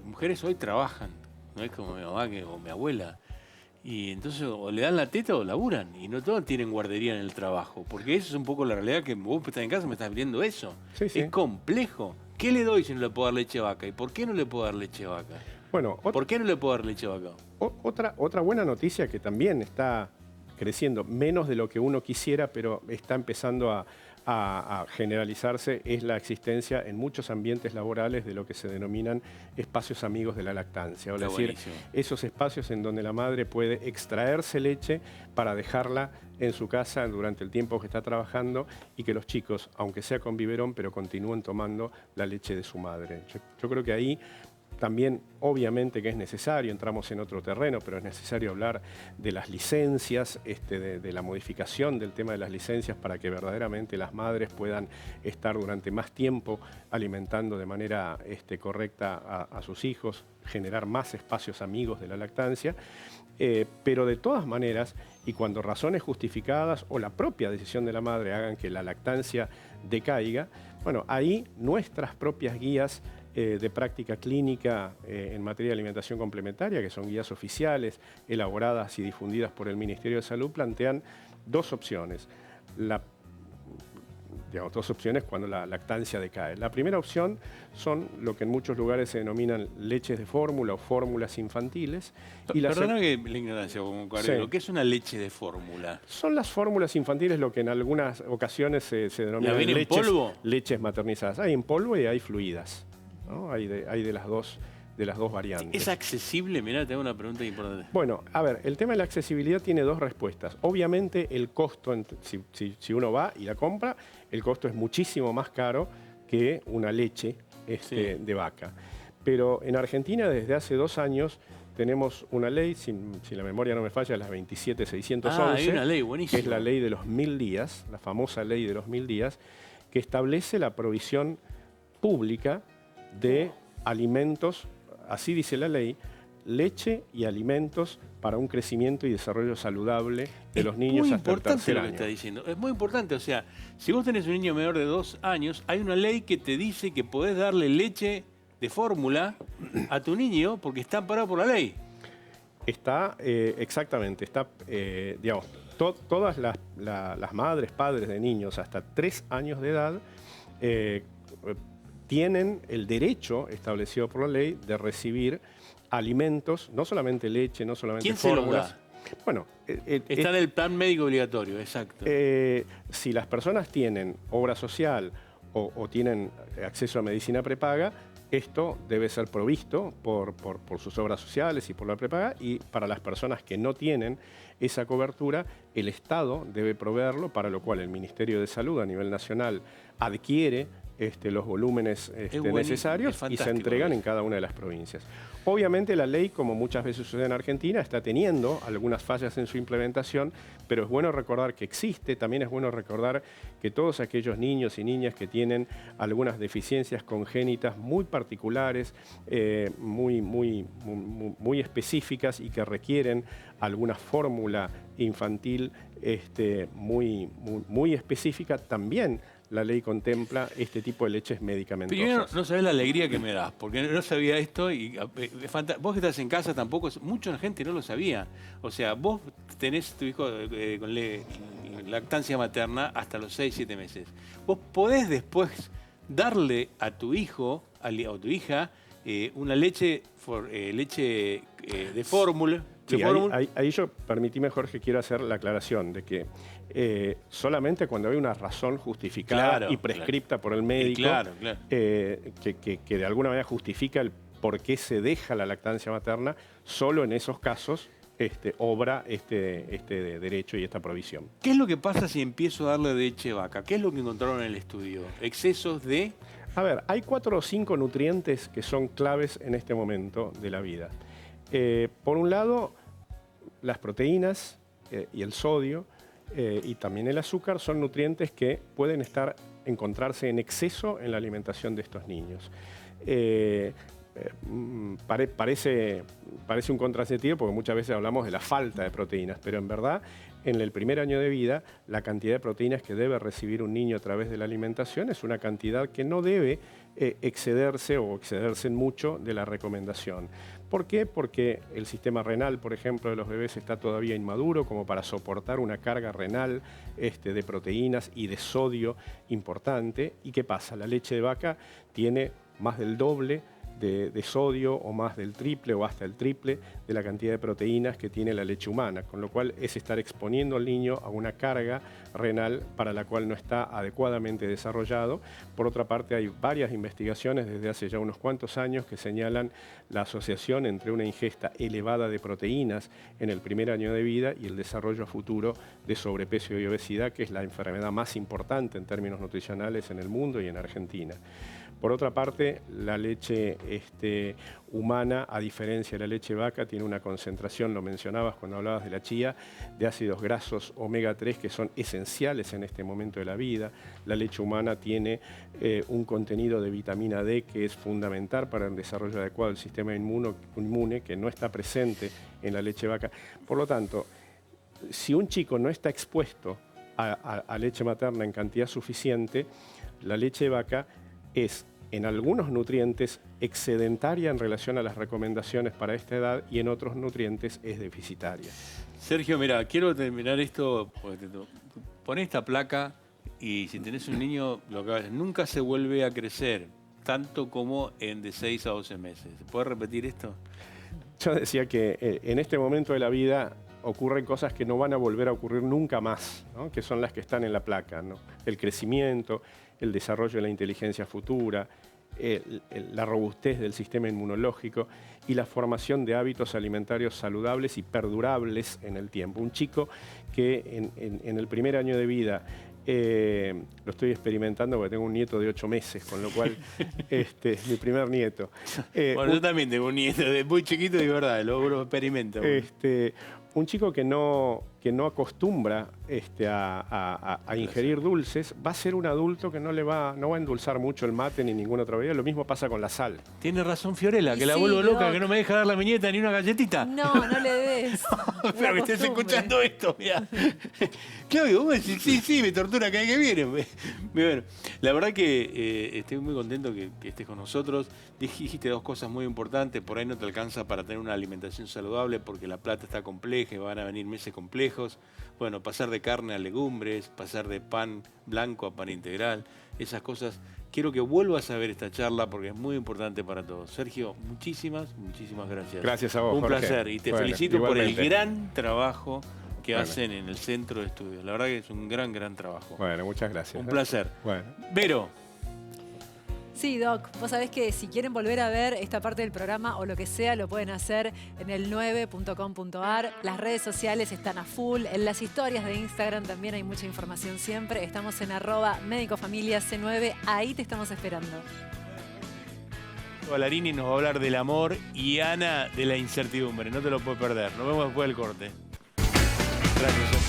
mujeres hoy trabajan, no es como mi mamá o mi abuela. Y entonces o le dan la teta o laburan. Y no todos tienen guardería en el trabajo. Porque eso es un poco la realidad que vos estás en casa, me estás viendo eso. Sí, sí. Es complejo. ¿Qué le doy si no le puedo dar leche de vaca? ¿Y por qué no le puedo dar leche de vaca? Bueno, ¿Por qué no le puedo dar leche de vaca? Otra buena noticia que también está creciendo, menos de lo que uno quisiera, pero está empezando a generalizarse, es la existencia en muchos ambientes laborales de lo que se denominan espacios amigos de la lactancia. Es decir, esos espacios en donde la madre puede extraerse leche para dejarla en su casa durante el tiempo que está trabajando y que los chicos, aunque sea con biberón, pero continúen tomando la leche de su madre. Yo creo que ahí también, obviamente que es necesario, entramos en otro terreno, pero es necesario hablar de las licencias, de la modificación del tema de las licencias para que verdaderamente las madres puedan estar durante más tiempo alimentando de manera correcta a sus hijos, generar más espacios amigos de la lactancia. Pero de todas maneras, y cuando razones justificadas o la propia decisión de la madre hagan que la lactancia decaiga, bueno, ahí nuestras propias guías de práctica clínica en materia de alimentación complementaria, que son guías oficiales, elaboradas y difundidas por el Ministerio de Salud, plantean dos opciones. Dos opciones cuando la lactancia decae. La primera opción son lo que en muchos lugares se denominan leches de fórmula o fórmulas infantiles. Perdona que la ignorancia, como Carrero, sí. ¿Qué es una leche de fórmula? Son las fórmulas infantiles, lo que en algunas ocasiones se denominan leches, en polvo? Leches maternizadas. Hay en polvo y hay fluidas, ¿no? Hay de las dos variantes. ¿Es accesible? Mirá, te hago una pregunta importante. Bueno, a ver, el tema de la accesibilidad tiene dos respuestas. Obviamente el costo, si uno va y la compra, el costo es muchísimo más caro que una leche de vaca. Pero en Argentina desde hace 2 años tenemos una ley, si la memoria no me falla, la 27611, hay una ley buenísima, que es la ley de los 1000 días, la famosa ley de los 1000 días, que establece la provisión pública de alimentos, así dice la ley, leche y alimentos para un crecimiento y desarrollo saludable de los niños hasta el tercer año. Es muy importante lo que está diciendo. Es muy importante. O sea, si vos tenés un niño menor de 2 años, hay una ley que te dice que podés darle leche de fórmula a tu niño porque está amparado por la ley. Está, exactamente, está, digamos, todas las madres, padres de niños hasta 3 años de edad tienen el derecho establecido por la ley de recibir alimentos, no solamente leche, no solamente fórmulas. ¿Quién se los da? Bueno, está en el plan médico obligatorio, exacto. Si las personas tienen obra social o tienen acceso a medicina prepaga, esto debe ser provisto por sus obras sociales y por la prepaga, y para las personas que no tienen esa cobertura, el Estado debe proveerlo, para lo cual el Ministerio de Salud a nivel nacional adquiere los volúmenes necesarios y se entregan en cada una de las provincias. Obviamente la ley, como muchas veces sucede en Argentina, está teniendo algunas fallas en su implementación, pero es bueno recordar que existe. También es bueno recordar que todos aquellos niños y niñas que tienen algunas deficiencias congénitas muy particulares, muy específicas y que requieren alguna fórmula infantil muy específica, también la ley contempla este tipo de leches medicamentosas. Primero, no sabés la alegría que me das, porque no sabía esto y vos que estás en casa tampoco, mucha gente no lo sabía. O sea, vos tenés tu hijo con lactancia materna hasta los 6-7 meses. Vos podés después darle a tu hijo o tu hija una leche de fórmula. Sí, ahí yo, permitime, Jorge, quiero hacer la aclaración de que solamente cuando hay una razón justificada y prescripta por el médico, que de alguna manera justifica el por qué se deja la lactancia materna, solo en esos casos obra este derecho y esta provisión. ¿Qué es lo que pasa si empiezo a darle leche de vaca? ¿Qué es lo que encontraron en el estudio? ¿Excesos de...? A ver, hay 4 o 5 nutrientes que son claves en este momento de la vida. Por un lado, las proteínas y el sodio y también el azúcar son nutrientes que pueden encontrarse en exceso en la alimentación de estos niños. Parece un contrasentido porque muchas veces hablamos de la falta de proteínas, pero en verdad en el primer año de vida la cantidad de proteínas que debe recibir un niño a través de la alimentación es una cantidad que no debe excederse o excederse en mucho de la recomendación. ¿Por qué? Porque el sistema renal, por ejemplo, de los bebés está todavía inmaduro como para soportar una carga renal de proteínas y de sodio importante. ¿Y qué pasa? La leche de vaca tiene más del doble de sodio o más del triple o hasta el triple de la cantidad de proteínas que tiene la leche humana, con lo cual es estar exponiendo al niño a una carga renal para la cual no está adecuadamente desarrollado. Por otra parte, hay varias investigaciones desde hace ya unos cuantos años que señalan la asociación entre una ingesta elevada de proteínas en el primer año de vida y el desarrollo futuro de sobrepeso y obesidad, que es la enfermedad más importante en términos nutricionales en el mundo y en Argentina. Por otra parte, la leche humana, a diferencia de la leche vaca, tiene una concentración, lo mencionabas cuando hablabas de la chía, de ácidos grasos omega 3 que son esenciales en este momento de la vida. La leche humana tiene un contenido de vitamina D que es fundamental para el desarrollo adecuado del sistema inmune, que no está presente en la leche vaca. Por lo tanto, si un chico no está expuesto a leche materna en cantidad suficiente, la leche de vaca es en algunos nutrientes excedentaria en relación a las recomendaciones para esta edad y en otros nutrientes es deficitaria. Sergio, mira, quiero terminar esto. Pon esta placa y si tenés un niño, nunca se vuelve a crecer, tanto como de 6 a 12 meses. ¿Se puede repetir esto? Yo decía que en este momento de la vida ocurren cosas que no van a volver a ocurrir nunca más, ¿no? Que son las que están en la placa, ¿no? El crecimiento, el desarrollo de la inteligencia futura, la robustez del sistema inmunológico y la formación de hábitos alimentarios saludables y perdurables en el tiempo. Un chico que en el primer año de vida, lo estoy experimentando porque tengo un nieto de 8 meses, con lo cual es mi primer nieto. Bueno, yo también tengo un nieto de muy chiquito y verdad, lo experimento. Un chico que no acostumbra a ingerir dulces, va a ser un adulto que no va a endulzar mucho el mate ni ninguna otra bebida. Lo mismo pasa con la sal. Tiene razón Fiorella, que la vuelvo loca, que no me deja dar la viñeta ni una galletita. No le des. Espero que estés escuchando esto, mirá. Claudio, vos decís, sí, me tortura cada vez que viene. Bueno, la verdad que estoy muy contento que estés con nosotros. Dijiste 2 cosas muy importantes. Por ahí no te alcanza para tener una alimentación saludable porque la plata está compleja y van a venir meses complejos. Bueno, pasar de carne a legumbres, pasar de pan blanco a pan integral, esas cosas. Quiero que vuelvas a ver esta charla porque es muy importante para todos. Sergio, muchísimas gracias. Gracias a vos, Un Jorge. placer y te felicito por el gran trabajo que hacen en el centro de estudios. La verdad que es un gran trabajo. Bueno, muchas gracias. Un placer. Bueno. Vero. Sí, Doc, vos sabés que si quieren volver a ver esta parte del programa o lo que sea, lo pueden hacer en el9.com.ar. Las redes sociales están a full. En las historias de Instagram también hay mucha información siempre. Estamos en @medicofamiliac9. Ahí te estamos esperando. Ballarini nos va a hablar del amor y Ana de la incertidumbre. No te lo puedes perder. Nos vemos después del corte. Gracias.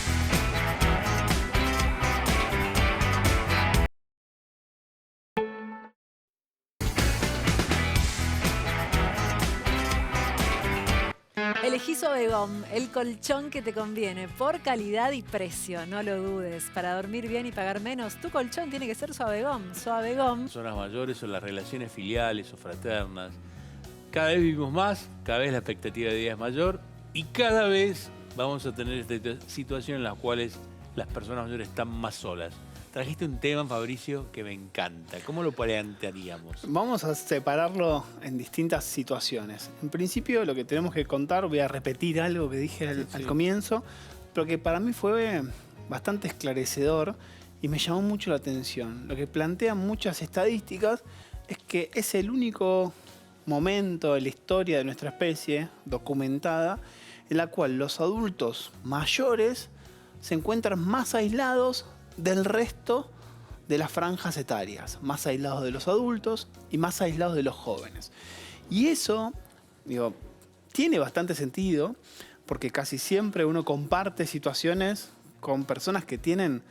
Elegí Suavegom, el colchón que te conviene, por calidad y precio, no lo dudes. Para dormir bien y pagar menos, tu colchón tiene que ser Suavegom. Suavegom. Son las mayores o las relaciones filiales o fraternas. Cada vez vivimos más, cada vez la expectativa de vida es mayor y cada vez vamos a tener esta situación en la cual las personas mayores están más solas. trajiste un tema, Fabricio, que me encanta. ¿Cómo lo plantearíamos? Vamos a separarlo en distintas situaciones. En principio, lo que tenemos que contar, voy a repetir algo que dije al comienzo, pero que para mí fue bastante esclarecedor y me llamó mucho la atención. Lo que plantean muchas estadísticas es que es el único momento en la historia de nuestra especie documentada en la cual los adultos mayores se encuentran más aislados del resto de las franjas etarias, más aislados de los adultos y más aislados de los jóvenes. Y eso, digo, tiene bastante sentido porque casi siempre uno comparte situaciones con personas que tienen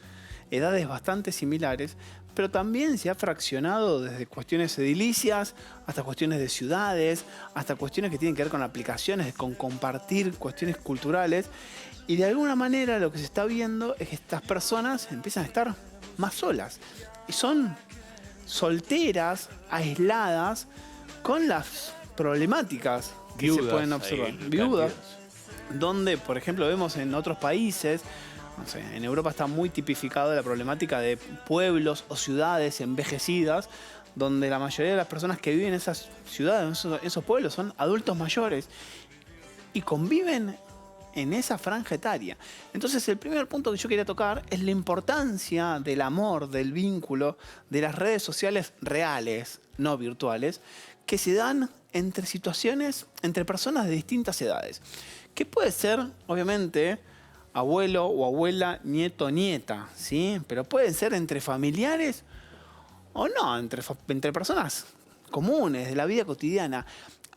edades bastante similares, pero también se ha fraccionado desde cuestiones edilicias hasta cuestiones de ciudades, hasta cuestiones que tienen que ver con aplicaciones, con compartir cuestiones culturales. Y de alguna manera lo que se está viendo es que estas personas empiezan a estar más solas. Y son solteras, aisladas, con las problemáticas que se pueden observar. Viudas, donde, por ejemplo, vemos en otros países, no sé, en Europa está muy tipificado la problemática de pueblos o ciudades envejecidas, donde la mayoría de las personas que viven en esas ciudades, en esos pueblos, son adultos mayores y conviven en esa franja etaria. Entonces, el primer punto que yo quería tocar es la importancia del amor, del vínculo, de las redes sociales reales, no virtuales, que se dan entre situaciones, entre personas de distintas edades. Que puede ser, obviamente, abuelo o abuela, nieto o nieta, ¿sí? Pero pueden ser entre familiares o no, entre personas comunes, de la vida cotidiana.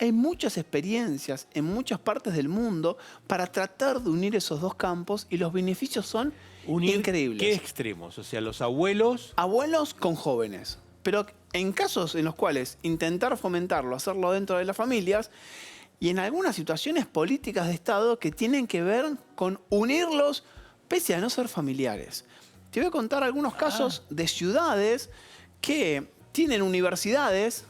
Hay muchas experiencias en muchas partes del mundo para tratar de unir esos dos campos y los beneficios son increíbles. ¿Qué extremos? O sea, los abuelos... Abuelos con jóvenes. Pero en casos en los cuales intentar fomentarlo, hacerlo dentro de las familias, y en algunas situaciones políticas de Estado que tienen que ver con unirlos pese a no ser familiares. Te voy a contar algunos casos de ciudades que tienen universidades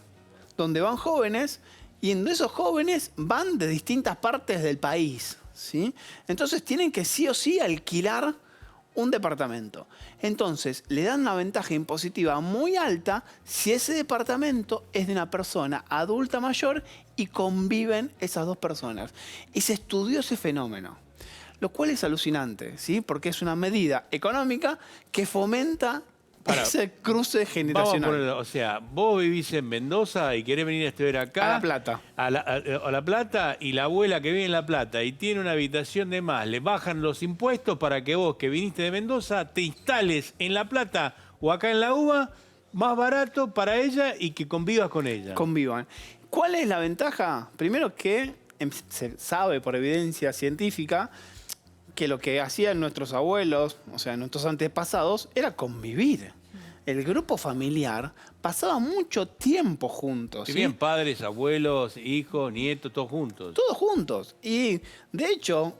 donde van jóvenes y en esos jóvenes van de distintas partes del país, ¿sí? Entonces tienen que sí o sí alquilar un departamento. Entonces le dan una ventaja impositiva muy alta si ese departamento es de una persona adulta mayor y conviven esas dos personas. Y se estudió ese fenómeno, lo cual es alucinante, ¿sí? Porque es una medida económica que fomenta ese cruce generacional. Vamos a ponerlo, o sea, vos vivís en Mendoza y querés venir a estudiar acá. A La Plata. A La Plata, y la abuela que vive en La Plata y tiene una habitación de más, le bajan los impuestos para que vos, que viniste de Mendoza, te instales en La Plata o acá en La UBA, más barato para ella y que convivas con ella. Convivan. ¿Cuál es la ventaja? Primero que se sabe por evidencia científica que lo que hacían nuestros abuelos, o sea, nuestros antepasados, era convivir. El grupo familiar pasaba mucho tiempo juntos. Si bien padres, abuelos, hijos, nietos, todos juntos. Todos juntos. Y de hecho,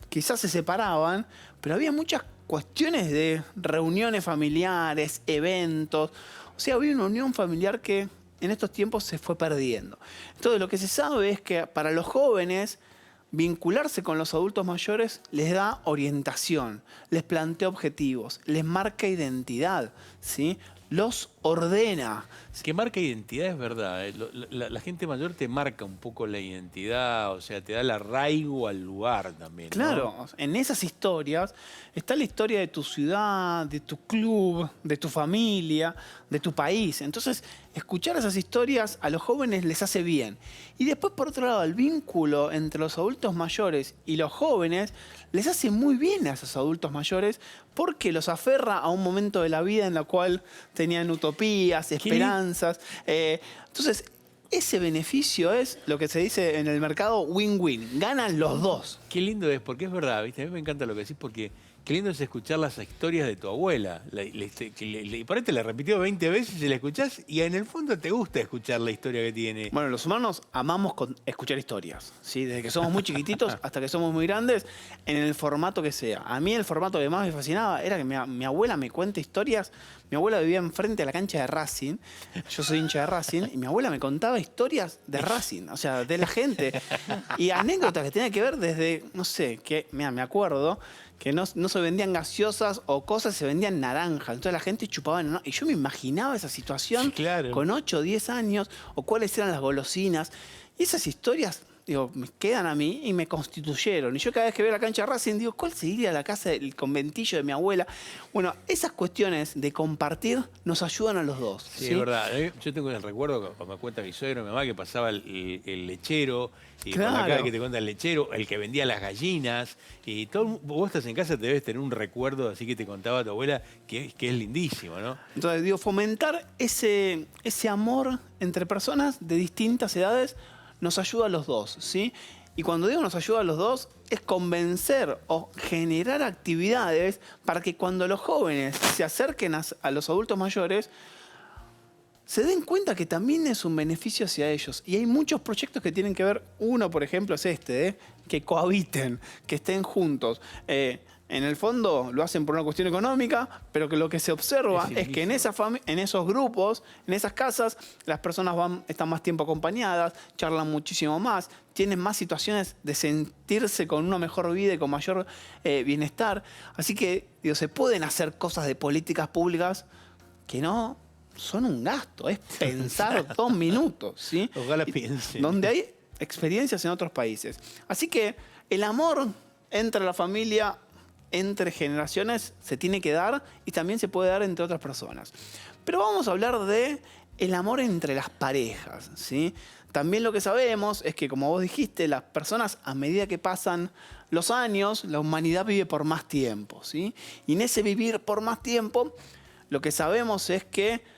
quizás se separaban, pero había muchas cuestiones de reuniones familiares, eventos. O sea, había una unión familiar que en estos tiempos se fue perdiendo. Entonces, lo que se sabe es que para los jóvenes, vincularse con los adultos mayores les da orientación, les plantea objetivos, les marca identidad, ¿sí? Los ordena. Que marca identidad es verdad. La gente mayor te marca un poco la identidad, o sea, te da el arraigo al lugar también, ¿no? Claro, en esas historias está la historia de tu ciudad, de tu club, de tu familia, de tu país. Entonces, escuchar esas historias a los jóvenes les hace bien. Y después, por otro lado, el vínculo entre los adultos mayores y los jóvenes les hace muy bien a esos adultos mayores porque los aferra a un momento de la vida en la cual tenían utopías, esperanzas. Entonces, ese beneficio es lo que se dice en el mercado win-win. Ganan los dos. Qué lindo es, porque es verdad, ¿viste? A mí me encanta lo que decís, porque qué lindo es escuchar las historias de tu abuela. Y por ahí te la repitió 20 veces y la escuchás y en el fondo te gusta escuchar la historia que tiene. Bueno, los humanos amamos escuchar historias, ¿sí? Desde que somos muy chiquititos hasta que somos muy grandes, en el formato que sea. A mí el formato que más me fascinaba era que mi abuela me cuente historias. Mi abuela vivía enfrente a la cancha de Racing, yo soy hincha de Racing, y mi abuela me contaba historias de Racing, o sea, de la gente. Y anécdotas que tenían que ver desde, no sé, me acuerdo que no se vendían gaseosas o cosas, se vendían naranjas. Entonces la gente chupaba naranjas. Y yo me imaginaba esa situación Sí, claro. con 8 o 10 años, o cuáles eran las golosinas. Y esas historias, digo, me quedan a mí y me constituyeron. Y yo cada vez que veo la cancha de Racing, digo, ¿cuál sería la casa del conventillo de mi abuela? Bueno, esas cuestiones de compartir nos ayudan a los dos. Sí, es verdad. Yo tengo el recuerdo, como me cuenta mi suegro, mi mamá, que pasaba el lechero, y con la Claro. cara que te cuenta el lechero, el que vendía las gallinas, y todo, vos estás en casa, te debes tener un recuerdo así que te contaba tu abuela, que es lindísimo, ¿no? Entonces, digo, fomentar ese amor entre personas de distintas edades nos ayuda a los dos, ¿sí? Y cuando digo nos ayuda a los dos, es convencer o generar actividades para que cuando los jóvenes se acerquen a los adultos mayores, se den cuenta que también es un beneficio hacia ellos. Y hay muchos proyectos que tienen que ver, uno por ejemplo es este, que cohabiten, que estén juntos. En el fondo lo hacen por una cuestión económica, pero que lo que se observa es que en esos grupos, en esas casas, las personas están más tiempo acompañadas, charlan muchísimo más, tienen más situaciones de sentirse con una mejor vida y con mayor bienestar. Así que digo, se pueden hacer cosas de políticas públicas que no son un gasto, es pensar 2 minutos, ¿sí? Ojalá piense. Donde hay experiencias en otros países. Así que el amor entre la familia, entre generaciones, se tiene que dar y también se puede dar entre otras personas. Pero vamos a hablar de el amor entre las parejas, ¿sí? También lo que sabemos es que, como vos dijiste, las personas, a medida que pasan los años, la humanidad vive por más tiempo, ¿sí? Y en ese vivir por más tiempo, lo que sabemos es que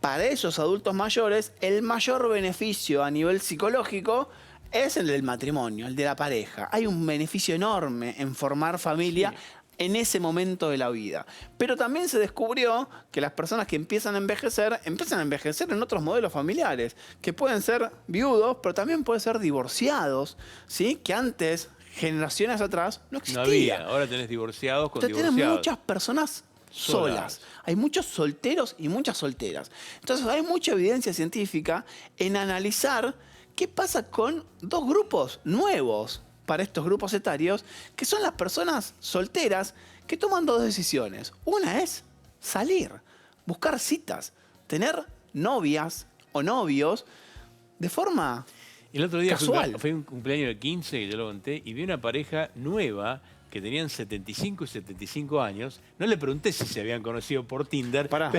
para esos adultos mayores, el mayor beneficio a nivel psicológico es el del matrimonio, el de la pareja. Hay un beneficio enorme en formar familia en ese momento de la vida. Pero también se descubrió que las personas que empiezan a envejecer en otros modelos familiares, que pueden ser viudos, pero también pueden ser divorciados, ¿sí? Que antes, generaciones atrás, no existía. No había, ahora tenés divorciados con Entonces divorciados. tenés muchas personas solas. Hay muchos solteros y muchas solteras. Entonces hay mucha evidencia científica en analizar qué pasa con 2 grupos nuevos para estos grupos etarios, que son las personas solteras que toman 2 decisiones. Una es salir, buscar citas, tener novias o novios de forma El otro día casual. fue un cumpleaños de 15, que yo lo conté, y vi una pareja nueva que tenían 75 y 75 años. No le pregunté si se habían conocido por Tinder. Pará,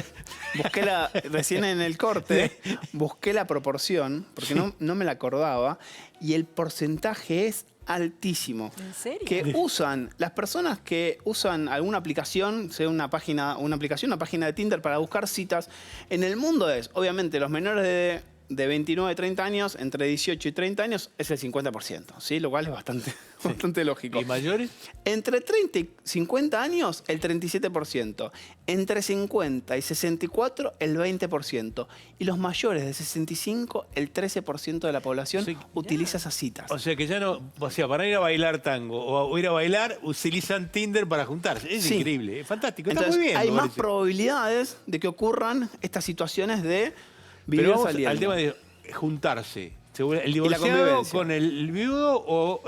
recién en el corte, busqué la proporción, porque no me la acordaba, y el porcentaje es altísimo. ¿En serio? Que usan, las personas que usan alguna aplicación, sea una página de Tinder para buscar citas, en el mundo es, obviamente, los menores de 29 a 30 años, entre 18 y 30 años, es el 50%, ¿sí? Lo cual es bastante lógico. ¿Y mayores? Entre 30 y 50 años, el 37%. Entre 50 y 64, el 20%. Y los mayores de 65, el 13% de la población Sí. utiliza esas citas. O sea que ya no, para ir a bailar tango o ir a bailar, utilizan Tinder para juntarse. Es Sí. increíble, es fantástico, está Entonces, muy bien. hay me más parece. probabilidades de que ocurran estas situaciones de vivir Pero vamos saliendo. al tema de juntarse. El divorciado convivencia. con el viudo o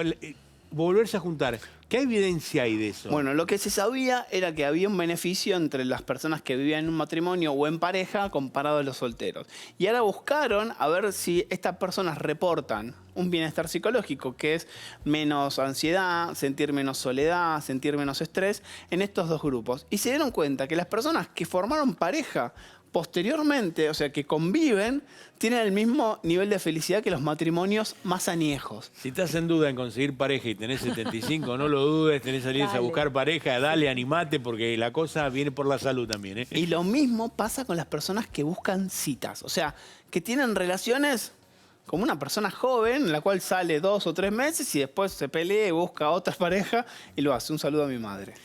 volverse a juntar. ¿Qué evidencia hay de eso? Bueno, lo que se sabía era que había un beneficio entre las personas que vivían en un matrimonio o en pareja comparado a los solteros. Y ahora buscaron a ver si estas personas reportan un bienestar psicológico, que es menos ansiedad, sentir menos soledad, sentir menos estrés, en estos 2 grupos. Y se dieron cuenta que las personas que formaron pareja posteriormente, o sea, que conviven, tienen el mismo nivel de felicidad que los matrimonios más añejos. Si estás en duda en conseguir pareja y tenés 75, no lo dudes, tenés que salir a Dale. buscar pareja, dale, animate, porque la cosa viene por la salud también, ¿eh? Y lo mismo pasa con las personas que buscan citas, o sea, que tienen relaciones como una persona joven, en la cual sale 2 o 3 meses y después se pelea y busca a otra pareja y lo hace. Un saludo a mi madre.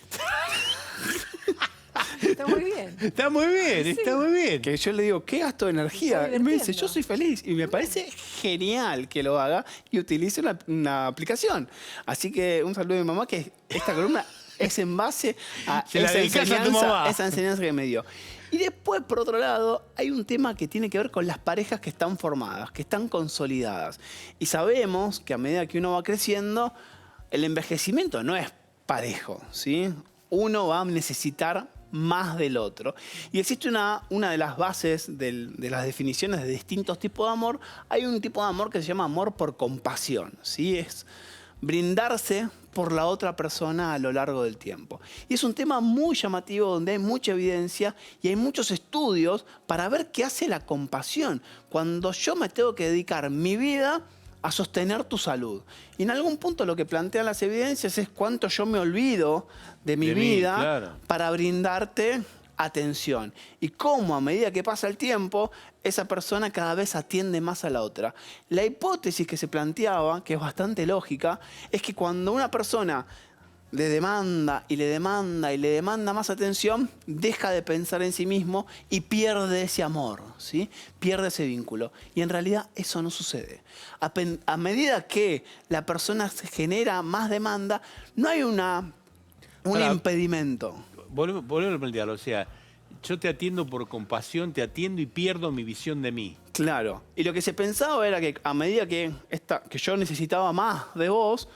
Está muy bien. Está muy bien, está muy bien. Que yo le digo, ¿qué gasto de energía? Está Y me dice, divirtiendo. yo soy feliz. Y me parece genial que lo haga y utilice una aplicación. Así que un saludo a mi mamá, que esta columna es en base a Se la dedicás a tu mamá. esa enseñanza que me dio. Y después, por otro lado, hay un tema que tiene que ver con las parejas que están formadas, que están consolidadas. Y sabemos que a medida que uno va creciendo, el envejecimiento no es parejo, ¿sí? Uno va a necesitar más del otro. Y existe una de las bases de las definiciones de distintos tipos de amor. Hay un tipo de amor que se llama amor por compasión, ¿sí? Es brindarse por la otra persona a lo largo del tiempo. Y es un tema muy llamativo donde hay mucha evidencia y hay muchos estudios para ver qué hace la compasión cuando yo me tengo que dedicar mi vida a sostener tu salud. Y en algún punto lo que plantean las evidencias es cuánto yo me olvido de mi vida claro, para brindarte atención. Y cómo a medida que pasa el tiempo, esa persona cada vez atiende más a la otra. La hipótesis que se planteaba, que es bastante lógica, es que cuando una persona le demanda y le demanda y le demanda más atención, deja de pensar en sí mismo y pierde ese amor, ¿sí? Pierde ese vínculo. Y en realidad eso no sucede. A medida que la persona se genera más demanda, no hay un impedimento. Volvemos a plantearlo, o sea, yo te atiendo por compasión, te atiendo y pierdo mi visión de mí. Claro. Y lo que se pensaba era que a medida que yo necesitaba más de vos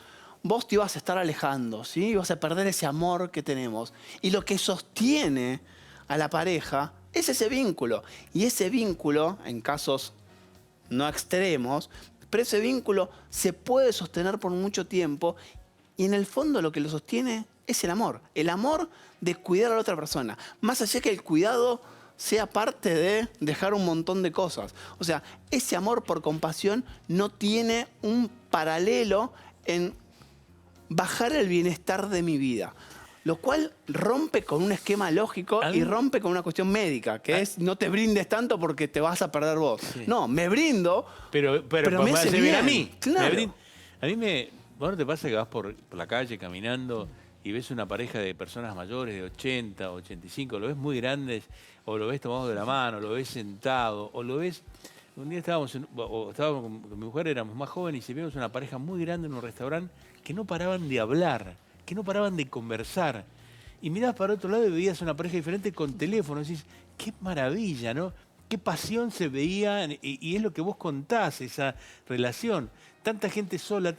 te ibas a estar alejando, ¿sí? Ibas a perder ese amor que tenemos. Y lo que sostiene a la pareja es ese vínculo. Y ese vínculo, en casos no extremos, pero ese vínculo se puede sostener por mucho tiempo. Y en el fondo lo que lo sostiene es el amor. El amor de cuidar a la otra persona. Más allá que el cuidado sea parte de dejar un montón de cosas. O sea, ese amor por compasión no tiene un paralelo en bajar el bienestar de mi vida. Lo cual rompe con un esquema lógico y rompe con una cuestión médica, que es no te brindes tanto porque te vas a perder vos. Sí. No, me brindo, pero me hace bien a mí. Claro. A mí ¿no te pasa que vas por la calle caminando y ves una pareja de personas mayores de 80, 85, lo ves muy grandes, o lo ves tomado de la mano, lo ves sentado, o lo ves... Un día estábamos con mi mujer, éramos más jóvenes, y vimos una pareja muy grande en un restaurante que no paraban de hablar, que no paraban de conversar. Y mirabas para otro lado y veías una pareja diferente con teléfono. Y decís, qué maravilla, ¿no? Qué pasión se veía, y es lo que vos contás, esa relación. Tanta gente sola,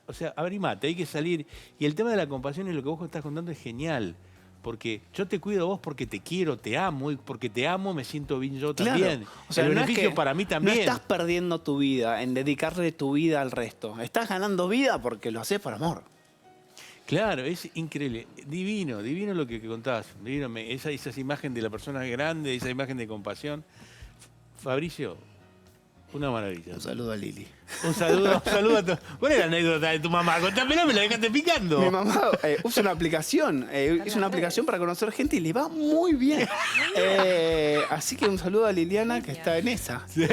o sea, abrimate, hay que salir. Y el tema de la compasión y lo que vos estás contando es genial. Porque yo te cuido a vos porque te quiero, te amo, y porque te amo me siento bien yo también. Claro. O sea, el no beneficio para mí también. No estás perdiendo tu vida en dedicarle tu vida al resto. Estás ganando vida porque lo haces por amor. Claro, es increíble. Divino lo que contás. Divino, esa imagen de la persona grande, esa imagen de compasión. Fabricio, una maravilla. Un saludo a Lili. Un saludo a todos. ¿Cuál es la anécdota de tu mamá? Contámela, me la dejaste picando. Mi mamá usa una aplicación. Hizo una aplicación para conocer gente y le va muy bien. Así que un saludo a Liliana, que está en esa. Sí.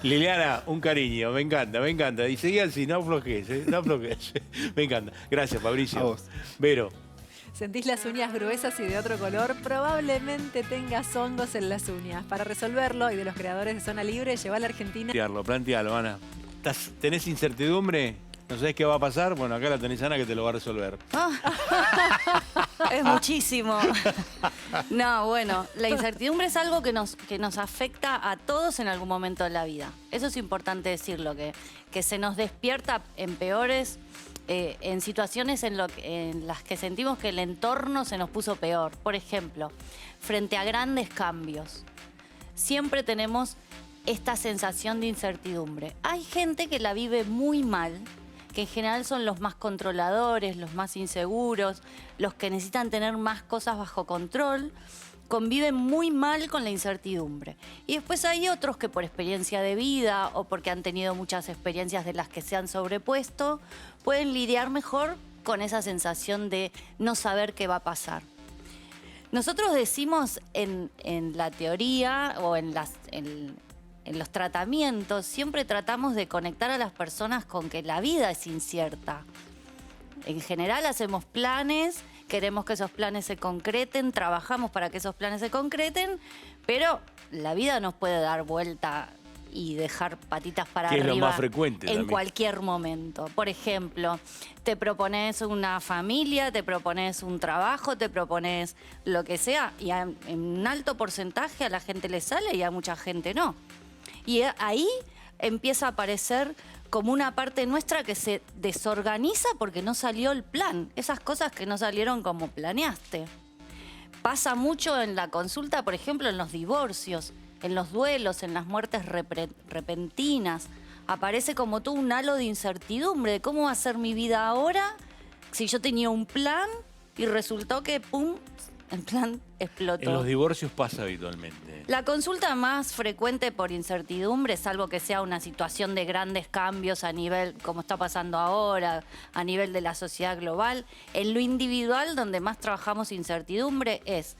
Liliana, un cariño. Me encanta. Y seguí así, no aflojes, no aflojes. Me encanta. Gracias, Fabricio. A vos. Vero. ¿Sentís las uñas gruesas y de otro color? Probablemente tengas hongos en las uñas. Para resolverlo, y de los creadores de Zona Libre, lleva a la Argentina. Plantealo, Ana. ¿Tenés incertidumbre? ¿No sabés qué va a pasar? Bueno, acá la tenés Ana que te lo va a resolver. Es muchísimo. No, bueno, la incertidumbre es algo que nos afecta a todos en algún momento de la vida. Eso es importante decirlo, que se nos despierta en peores... en situaciones en las que sentimos que el entorno se nos puso peor. Por ejemplo, frente a grandes cambios, siempre tenemos esta sensación de incertidumbre. Hay gente que la vive muy mal, que en general son los más controladores, los más inseguros, los que necesitan tener más cosas bajo control, conviven muy mal con la incertidumbre. Y después hay otros que por experiencia de vida o porque han tenido muchas experiencias de las que se han sobrepuesto, pueden lidiar mejor con esa sensación de no saber qué va a pasar. Nosotros decimos en la teoría o en los tratamientos, siempre tratamos de conectar a las personas con que la vida es incierta. En general hacemos planes, queremos que esos planes se concreten, trabajamos para que esos planes se concreten, pero la vida nos puede dar vuelta y dejar patitas para arriba. Que es lo más frecuente en también. Cualquier momento. Por ejemplo, te propones una familia, te propones un trabajo, te propones lo que sea, y en un alto porcentaje a la gente le sale y a mucha gente no. Y ahí empieza a aparecer como una parte nuestra que se desorganiza porque no salió el plan. Esas cosas que no salieron como planeaste. Pasa mucho en la consulta, por ejemplo, en los divorcios, en los duelos, en las muertes repentinas. Aparece como todo un halo de incertidumbre de cómo va a ser mi vida ahora si yo tenía un plan y resultó que, ¡pum!, el plan explotó. En los divorcios pasa habitualmente. La consulta más frecuente por incertidumbre, salvo que sea una situación de grandes cambios a nivel, como está pasando ahora, a nivel de la sociedad global, en lo individual donde más trabajamos incertidumbre es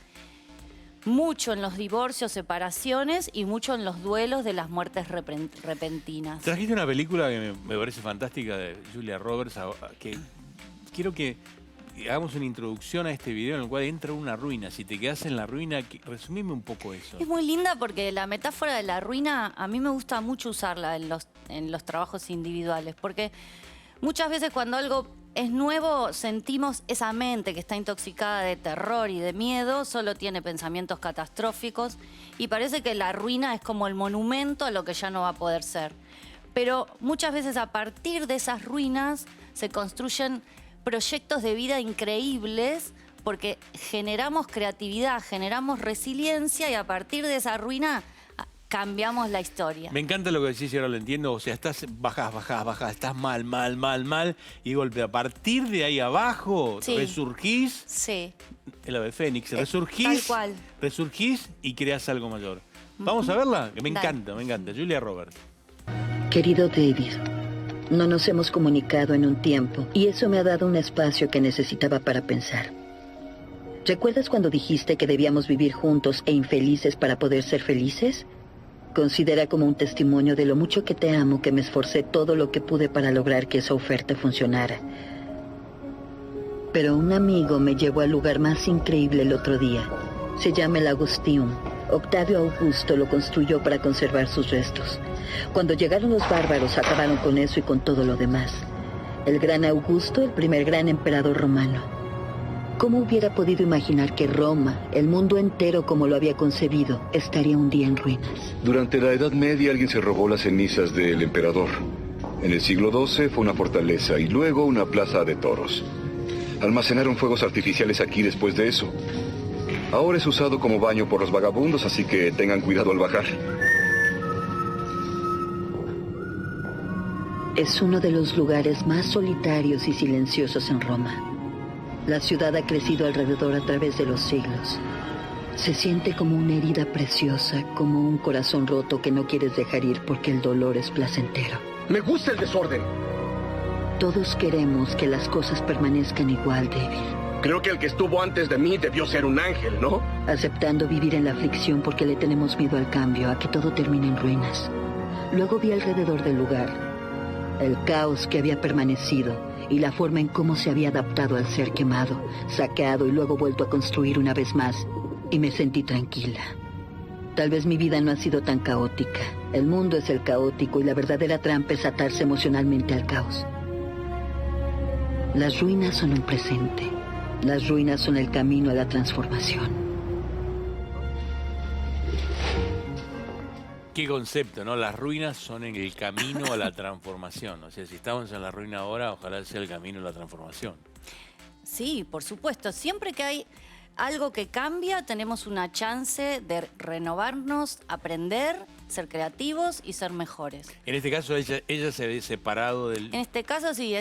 mucho en los divorcios, separaciones y mucho en los duelos de las muertes repentinas. Trajiste una película que me parece fantástica de Julia Roberts, que quiero que hagamos una introducción a este video en el cual entra una ruina. Si te quedas en la ruina, resumime un poco eso. Es muy linda porque la metáfora de la ruina a mí me gusta mucho usarla en los trabajos individuales, porque muchas veces cuando algo es nuevo sentimos esa mente que está intoxicada de terror y de miedo, solo tiene pensamientos catastróficos y parece que la ruina es como el monumento a lo que ya no va a poder ser. Pero muchas veces a partir de esas ruinas se construyen proyectos de vida increíbles porque generamos creatividad, generamos resiliencia y a partir de esa ruina cambiamos la historia. Me encanta lo que decís y ahora lo entiendo. O sea, bajás, estás mal, y golpe, a partir de ahí abajo, sí, resurgís. Sí. El ave fénix, resurgís. Tal cual. Resurgís y creás algo mayor. ¿Vamos a verla? Que me encanta. Julia Roberts. Querido David, no nos hemos comunicado en un tiempo y eso me ha dado un espacio que necesitaba para pensar. ¿Recuerdas cuando dijiste que debíamos vivir juntos e infelices para poder ser felices? Considera como un testimonio de lo mucho que te amo que me esforcé todo lo que pude para lograr que esa oferta funcionara. Pero un amigo me llevó al lugar más increíble el otro día. Se llama el Augusteum. Octavio Augusto lo construyó para conservar sus restos. Cuando llegaron los bárbaros acabaron con eso y con todo lo demás. El gran Augusto, el primer gran emperador romano. ¿Cómo hubiera podido imaginar que Roma, el mundo entero como lo había concebido, estaría un día en ruinas? Durante la Edad Media alguien se robó las cenizas del emperador. En el siglo XII fue una fortaleza y luego una plaza de toros. Almacenaron fuegos artificiales aquí después de eso. Ahora es usado como baño por los vagabundos, así que tengan cuidado al bajar. Es uno de los lugares más solitarios y silenciosos en Roma. La ciudad ha crecido alrededor a través de los siglos. Se siente como una herida preciosa, como un corazón roto que no quieres dejar ir porque el dolor es placentero. Me gusta el desorden. Todos queremos que las cosas permanezcan igual, David. Creo que el que estuvo antes de mí debió ser un ángel, ¿no? Aceptando vivir en la aflicción porque le tenemos miedo al cambio, a que todo termine en ruinas. Luego vi alrededor del lugar el caos que había permanecido y la forma en cómo se había adaptado al ser quemado, saqueado y luego vuelto a construir una vez más, y me sentí tranquila. Tal vez mi vida no ha sido tan caótica. El mundo es el caótico y la verdadera trampa es atarse emocionalmente al caos. Las ruinas son un presente. Las ruinas son el camino a la transformación. Qué concepto, ¿no? Las ruinas son en el camino a la transformación. O sea, si estamos en la ruina ahora, ojalá sea el camino a la transformación. Sí, por supuesto. Siempre que hay algo que cambia, tenemos una chance de renovarnos, aprender, ser creativos y ser mejores. En este caso, ella se ve separado del... En este caso, sí,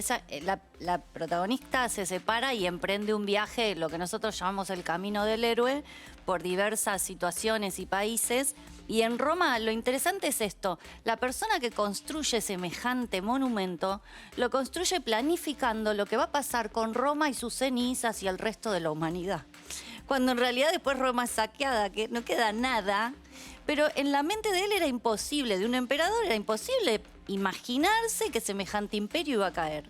la protagonista se separa y emprende un viaje, lo que nosotros llamamos el camino del héroe, por diversas situaciones y países. Y en Roma lo interesante es esto, la persona que construye semejante monumento lo construye planificando lo que va a pasar con Roma y sus cenizas y el resto de la humanidad. Cuando en realidad después Roma es saqueada, que no queda nada, pero en la mente de él era imposible, de un emperador era imposible imaginarse que semejante imperio iba a caer.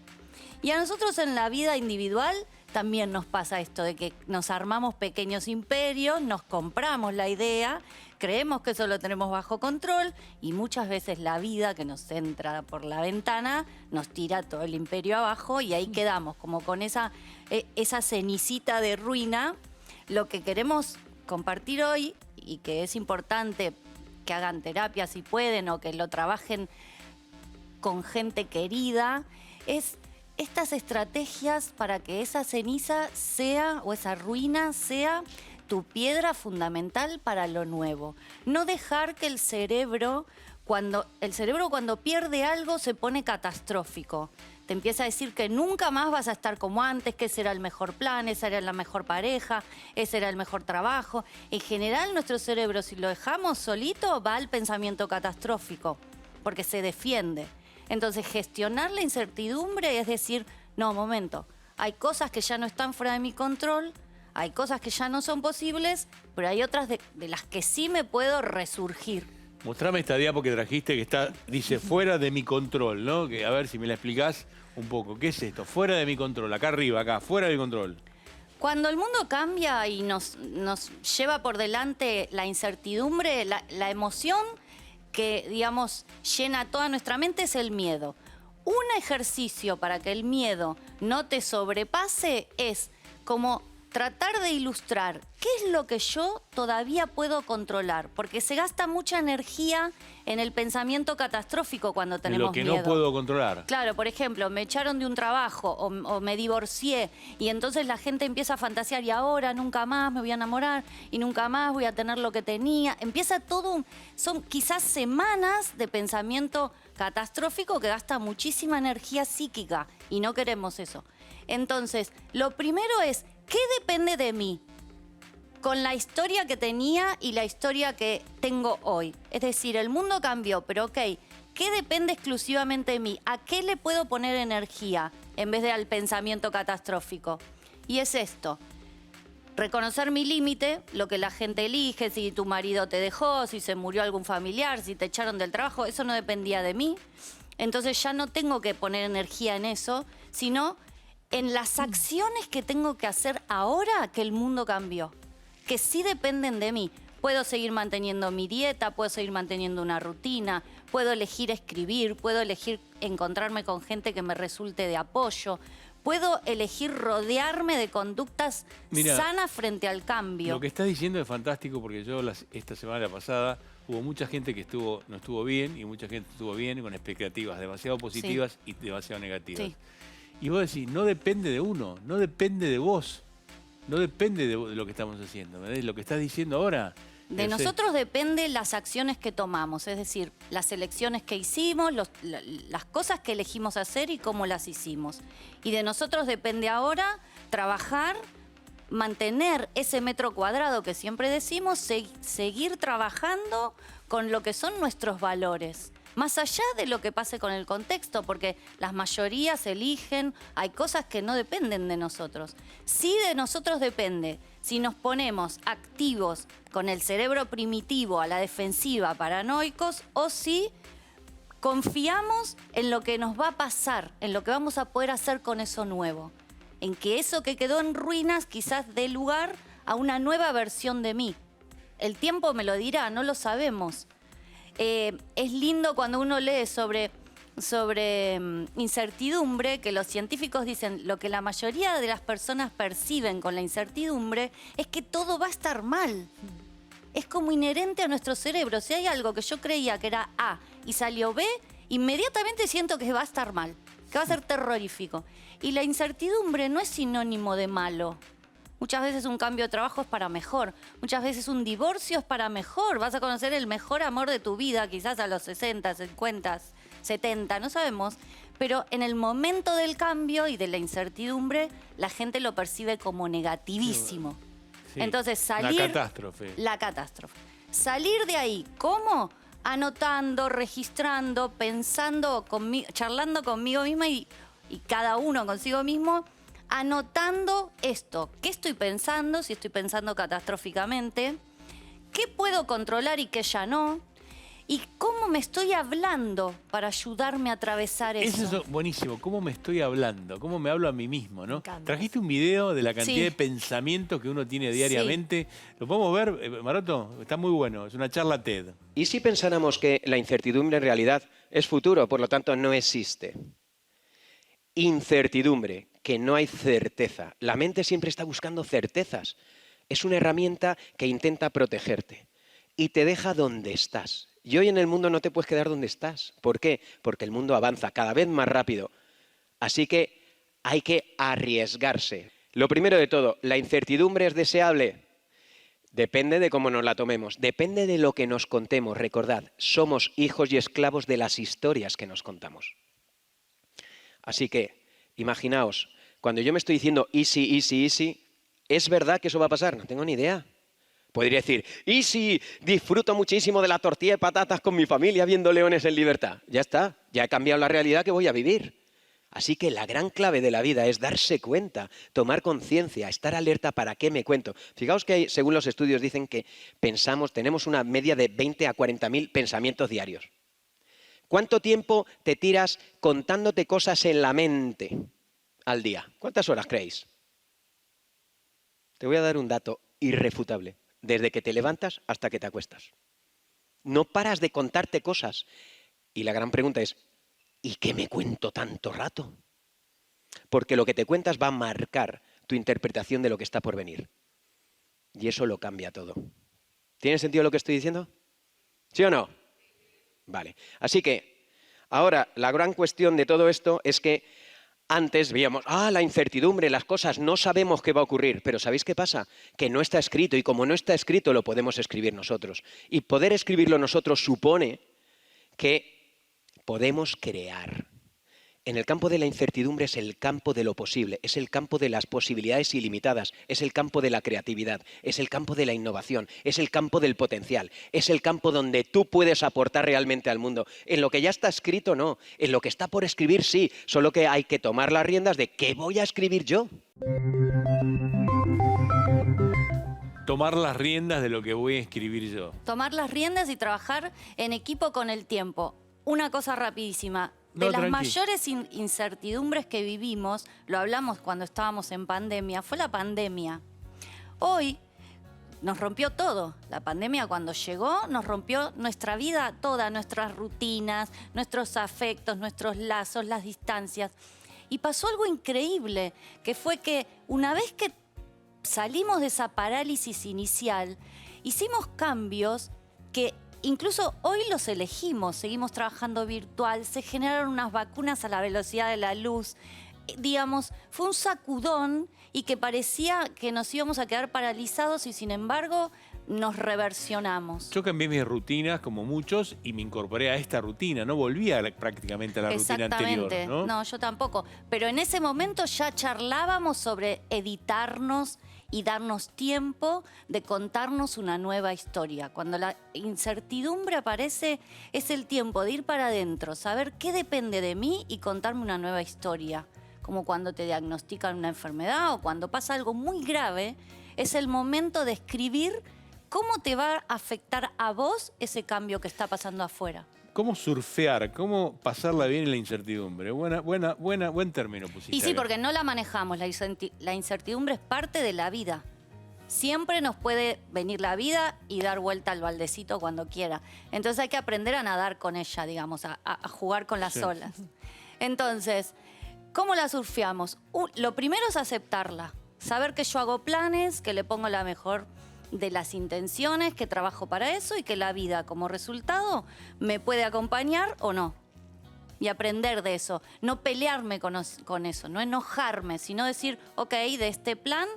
Y a nosotros en la vida individual también nos pasa esto de que nos armamos pequeños imperios, nos compramos la idea, creemos que eso lo tenemos bajo control y muchas veces la vida que nos entra por la ventana nos tira todo el imperio abajo y ahí quedamos como con esa cenicita de ruina. Lo que queremos compartir hoy y que es importante que hagan terapia si pueden o que lo trabajen con gente querida. Es estas estrategias para que esa ceniza sea, o esa ruina sea, tu piedra fundamental para lo nuevo. No dejar que el cerebro cuando pierde algo se pone catastrófico. Te empieza a decir que nunca más vas a estar como antes, que ese era el mejor plan, esa era la mejor pareja, ese era el mejor trabajo. En general, nuestro cerebro, si lo dejamos solito, va al pensamiento catastrófico, porque se defiende. Entonces, gestionar la incertidumbre es decir, no, momento, hay cosas que ya no están fuera de mi control, hay cosas que ya no son posibles, pero hay otras de las que sí me puedo resurgir. Mostrame esta diapo que trajiste que dice fuera de mi control, ¿no? Que, a ver si me la explicás un poco. ¿Qué es esto? Fuera de mi control, acá arriba, acá, fuera de mi control. Cuando el mundo cambia y nos lleva por delante la incertidumbre, la emoción que, digamos, llena toda nuestra mente es el miedo. Un ejercicio para que el miedo no te sobrepase es como tratar de ilustrar qué es lo que yo todavía puedo controlar, porque se gasta mucha energía en el pensamiento catastrófico cuando tenemos miedo. Lo que no puedo controlar. Claro, por ejemplo, me echaron de un trabajo o me divorcié y entonces la gente empieza a fantasear y ahora nunca más me voy a enamorar y nunca más voy a tener lo que tenía. Empieza son quizás semanas de pensamiento catastrófico que gasta muchísima energía psíquica y no queremos eso. Entonces, lo primero es, ¿qué depende de mí? Con la historia que tenía y la historia que tengo hoy. Es decir, el mundo cambió, pero ok, ¿qué depende exclusivamente de mí? ¿A qué le puedo poner energía en vez de al pensamiento catastrófico? Y es esto, reconocer mi límite, lo que la gente elige, si tu marido te dejó, si se murió algún familiar, si te echaron del trabajo, eso no dependía de mí. Entonces ya no tengo que poner energía en eso, sino en las acciones que tengo que hacer ahora que el mundo cambió, que sí dependen de mí. Puedo seguir manteniendo mi dieta, puedo seguir manteniendo una rutina, puedo elegir escribir, puedo elegir encontrarme con gente que me resulte de apoyo, puedo elegir rodearme de conductas sanas frente al cambio. Lo que estás diciendo es fantástico porque yo esta semana pasada hubo mucha gente que no estuvo bien y mucha gente estuvo bien con expectativas demasiado positivas y demasiado negativas. Sí. Y vos decís, no depende de uno, no depende de vos, no depende de lo que estamos haciendo, ¿verdad? Lo que estás diciendo ahora. De nosotros depende las acciones que tomamos, es decir, las elecciones que hicimos, las cosas que elegimos hacer y cómo las hicimos. Y de nosotros depende ahora trabajar, mantener ese metro cuadrado que siempre decimos, seguir trabajando con lo que son nuestros valores. Más allá de lo que pase con el contexto, porque las mayorías eligen, hay cosas que no dependen de nosotros. Sí de nosotros depende si nos ponemos activos con el cerebro primitivo a la defensiva, paranoicos, o si confiamos en lo que nos va a pasar, en lo que vamos a poder hacer con eso nuevo. En que eso que quedó en ruinas quizás dé lugar a una nueva versión de mí. El tiempo me lo dirá, no lo sabemos. Es lindo cuando uno lee sobre incertidumbre, que los científicos dicen lo que la mayoría de las personas perciben con la incertidumbre es que todo va a estar mal. Es como inherente a nuestro cerebro. Si hay algo que yo creía que era A y salió B, inmediatamente siento que va a estar mal, que va a ser terrorífico. Y la incertidumbre no es sinónimo de malo. Muchas veces un cambio de trabajo es para mejor. Muchas veces un divorcio es para mejor. Vas a conocer el mejor amor de tu vida, quizás a los 60, 50, 70, no sabemos. Pero en el momento del cambio y de la incertidumbre, la gente lo percibe como negativísimo. Sí, entonces salir... La catástrofe. La catástrofe. Salir de ahí, ¿cómo? Anotando, registrando, pensando, charlando conmigo misma y cada uno consigo mismo, anotando esto. ¿Qué estoy pensando? Si estoy pensando catastróficamente. ¿Qué puedo controlar y qué ya no? ¿Y cómo me estoy hablando para ayudarme a atravesar eso? Eso es buenísimo. ¿Cómo me estoy hablando? ¿Cómo me hablo a mí mismo? ¿No? Trajiste un video de la cantidad de pensamientos que uno tiene diariamente. Sí. ¿Lo podemos ver, Maroto? Está muy bueno. Es una charla TED. ¿Y si pensáramos que la incertidumbre en realidad es futuro, por lo tanto no existe? Incertidumbre, que no hay certeza. La mente siempre está buscando certezas. Es una herramienta que intenta protegerte y te deja donde estás. Y hoy en el mundo no te puedes quedar donde estás. ¿Por qué? Porque el mundo avanza cada vez más rápido. Así que hay que arriesgarse. Lo primero de todo, ¿la incertidumbre es deseable? Depende de cómo nos la tomemos, depende de lo que nos contemos. Recordad, somos hijos y esclavos de las historias que nos contamos. Así que, imaginaos, cuando yo me estoy diciendo easy, easy, easy, ¿es verdad que eso va a pasar? No tengo ni idea. Podría decir, easy, disfruto muchísimo de la tortilla de patatas con mi familia viendo Leones en Libertad. Ya está, ya he cambiado la realidad que voy a vivir. Así que la gran clave de la vida es darse cuenta, tomar conciencia, estar alerta para qué me cuento. Fijaos que según los estudios dicen que tenemos una media de 20 a 40.000 pensamientos diarios. ¿Cuánto tiempo te tiras contándote cosas en la mente al día? ¿Cuántas horas creéis? Te voy a dar un dato irrefutable. Desde que te levantas hasta que te acuestas. No paras de contarte cosas. Y la gran pregunta es, ¿y qué me cuento tanto rato? Porque lo que te cuentas va a marcar tu interpretación de lo que está por venir. Y eso lo cambia todo. ¿Tiene sentido lo que estoy diciendo? ¿Sí o no? Vale. Así que, ahora, la gran cuestión de todo esto es que antes veíamos, la incertidumbre, las cosas, no sabemos qué va a ocurrir. Pero ¿sabéis qué pasa? Que no está escrito, y como no está escrito, lo podemos escribir nosotros. Y poder escribirlo nosotros supone que podemos crear. En el campo de la incertidumbre es el campo de lo posible, es el campo de las posibilidades ilimitadas, es el campo de la creatividad, es el campo de la innovación, es el campo del potencial, es el campo donde tú puedes aportar realmente al mundo. En lo que ya está escrito, no. En lo que está por escribir, sí. Solo que hay que tomar las riendas de ¿qué voy a escribir yo? Tomar las riendas de lo que voy a escribir yo. Tomar las riendas y trabajar en equipo con el tiempo. Una cosa rapidísima. De las mayores incertidumbres que vivimos, lo hablamos cuando estábamos en pandemia, fue la pandemia. Hoy nos rompió todo. La pandemia cuando llegó nos rompió nuestra vida toda, nuestras rutinas, nuestros afectos, nuestros lazos, las distancias. Y pasó algo increíble, que fue que una vez que salimos de esa parálisis inicial, hicimos cambios que incluso hoy los elegimos, seguimos trabajando virtual, se generaron unas vacunas a la velocidad de la luz. Digamos, fue un sacudón y que parecía que nos íbamos a quedar paralizados y sin embargo nos reversionamos. Yo cambié mis rutinas como muchos y me incorporé a esta rutina, no volví prácticamente a la rutina anterior. No, yo tampoco. Pero en ese momento ya charlábamos sobre editarnos y darnos tiempo de contarnos una nueva historia. Cuando la incertidumbre aparece, es el tiempo de ir para adentro, saber qué depende de mí y contarme una nueva historia. Como cuando te diagnostican una enfermedad o cuando pasa algo muy grave, es el momento de escribir cómo te va a afectar a vos ese cambio que está pasando afuera. ¿Cómo surfear? ¿Cómo pasarla bien en la incertidumbre? Buen término pusiste. Y sí, porque no la manejamos. La incertidumbre es parte de la vida. Siempre nos puede venir la vida y dar vuelta al baldecito cuando quiera. Entonces hay que aprender a nadar con ella, digamos, a jugar con las olas. Entonces, ¿cómo la surfeamos? Lo primero es aceptarla. Saber que yo hago planes, que le pongo la mejor de las intenciones, que trabajo para eso y que la vida como resultado me puede acompañar o no. Y aprender de eso. No pelearme con eso, no enojarme, sino decir, ok, de este plan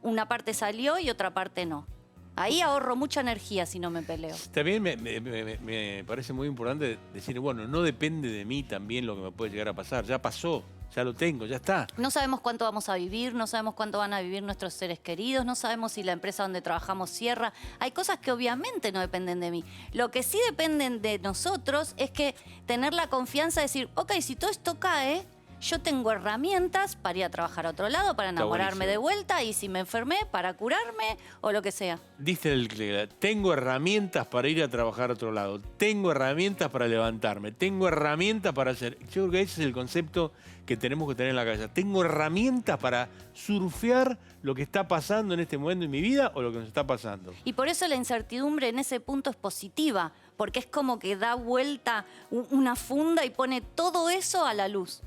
una parte salió y otra parte no. Ahí ahorro mucha energía si no me peleo. También me parece muy importante decir, bueno, no depende de mí también lo que me puede llegar a pasar. Ya pasó, ya lo tengo, ya está. No sabemos cuánto vamos a vivir, no sabemos cuánto van a vivir nuestros seres queridos, no sabemos si la empresa donde trabajamos cierra. Hay cosas que obviamente no dependen de mí. Lo que sí dependen de nosotros es que tener la confianza de decir, ok, si todo esto cae, yo tengo herramientas para ir a trabajar a otro lado, para enamorarme de vuelta y si me enfermé, para curarme o lo que sea. Dice el colega, tengo herramientas para ir a trabajar a otro lado, tengo herramientas para levantarme, tengo herramientas para hacer... Yo creo que ese es el concepto que tenemos que tener en la cabeza. Tengo herramientas para surfear lo que está pasando en este momento en mi vida o lo que nos está pasando. Y por eso la incertidumbre en ese punto es positiva, porque es como que da vuelta una funda y pone todo eso a la luz.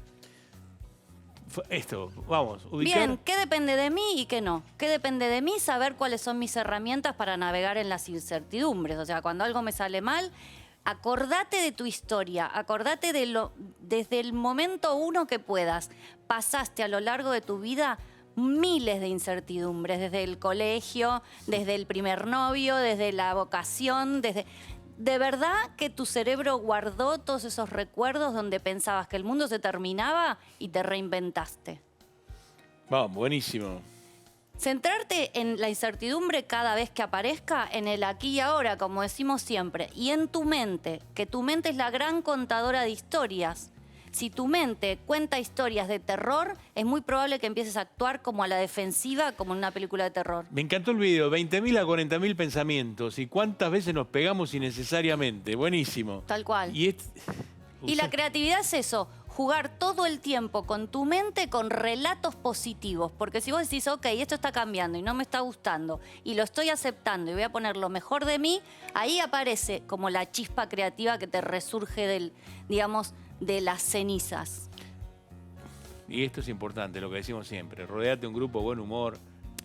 Esto, vamos, ubicar. Bien, ¿qué depende de mí y qué no? ¿Qué depende de mí? Saber cuáles son mis herramientas para navegar en las incertidumbres. O sea, cuando algo me sale mal, acordate de tu historia, acordate desde el momento uno que puedas. Pasaste a lo largo de tu vida miles de incertidumbres, desde el colegio, desde el primer novio, desde la vocación, ¿De verdad que tu cerebro guardó todos esos recuerdos donde pensabas que el mundo se terminaba y te reinventaste? Vamos, buenísimo. Centrarte en la incertidumbre cada vez que aparezca, en el aquí y ahora, como decimos siempre, y en tu mente, que tu mente es la gran contadora de historias. Si tu mente cuenta historias de terror, es muy probable que empieces a actuar como a la defensiva, como en una película de terror. Me encantó el video, 20.000 a 40.000 pensamientos. ¿Y cuántas veces nos pegamos innecesariamente? Buenísimo. Tal cual. Y la creatividad es eso, jugar todo el tiempo con tu mente con relatos positivos. Porque si vos decís, ok, esto está cambiando y no me está gustando, y lo estoy aceptando y voy a poner lo mejor de mí, ahí aparece como la chispa creativa que te resurge de las cenizas. Y esto es importante, lo que decimos siempre, rodeate de un grupo de buen humor.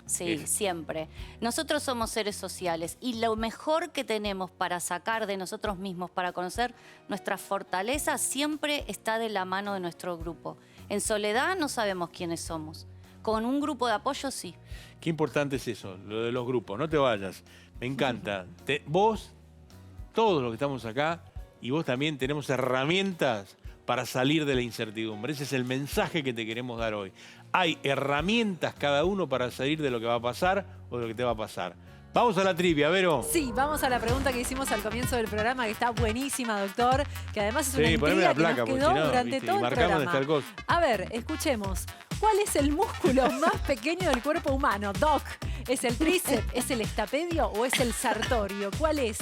Sí, siempre. Nosotros somos seres sociales y lo mejor que tenemos para sacar de nosotros mismos, para conocer nuestras fortalezas, siempre está de la mano de nuestro grupo. En soledad no sabemos quiénes somos. Con un grupo de apoyo, sí. Qué importante es eso, lo de los grupos. No te vayas. Me encanta. Vos, todos los que estamos acá, y vos también tenemos herramientas para salir de la incertidumbre. Ese es el mensaje que te queremos dar hoy. Hay herramientas cada uno para salir de lo que va a pasar o de lo que te va a pasar. Vamos a la trivia, Vero. Sí, vamos a la pregunta que hicimos al comienzo del programa, que está buenísima, doctor, que además es una intriga que nos quedó durante todo el programa. A ver, escuchemos. ¿Cuál es el músculo más pequeño del cuerpo humano, Doc? ¿Es el tríceps, es el estapedio o es el sartorio? ¿Cuál es?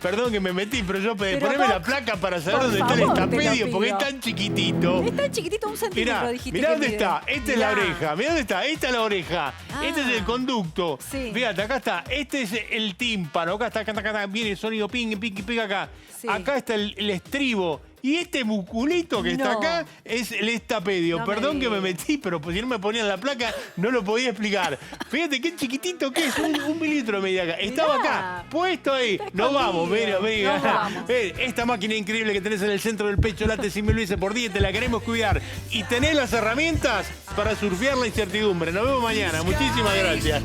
Perdón que me metí, pero poneme la placa para saber dónde está el estapedio, porque es tan chiquitito. Es tan chiquitito, 1 centímetro, dijiste. Mirá dónde está. Esta es la oreja. Mirá dónde está. Esta es la oreja. Este es el conducto. Sí. Fíjate, acá está. Este es el tímpano. Acá está. Viene el sonido ping, acá. Sí. Acá está el estribo. Y este musculito que está acá es el estapedio. Perdón que me metí, pero si no me ponían la placa, no lo podía explicar. Fíjate qué chiquitito que es, un milímetro de medida acá. Estaba acá, puesto ahí. Nos vamos, esta máquina increíble que tenés en el centro del pecho late 100.000 veces por día, te la queremos cuidar. Y tenés las herramientas para surfear la incertidumbre. Nos vemos mañana. Muchísimas gracias.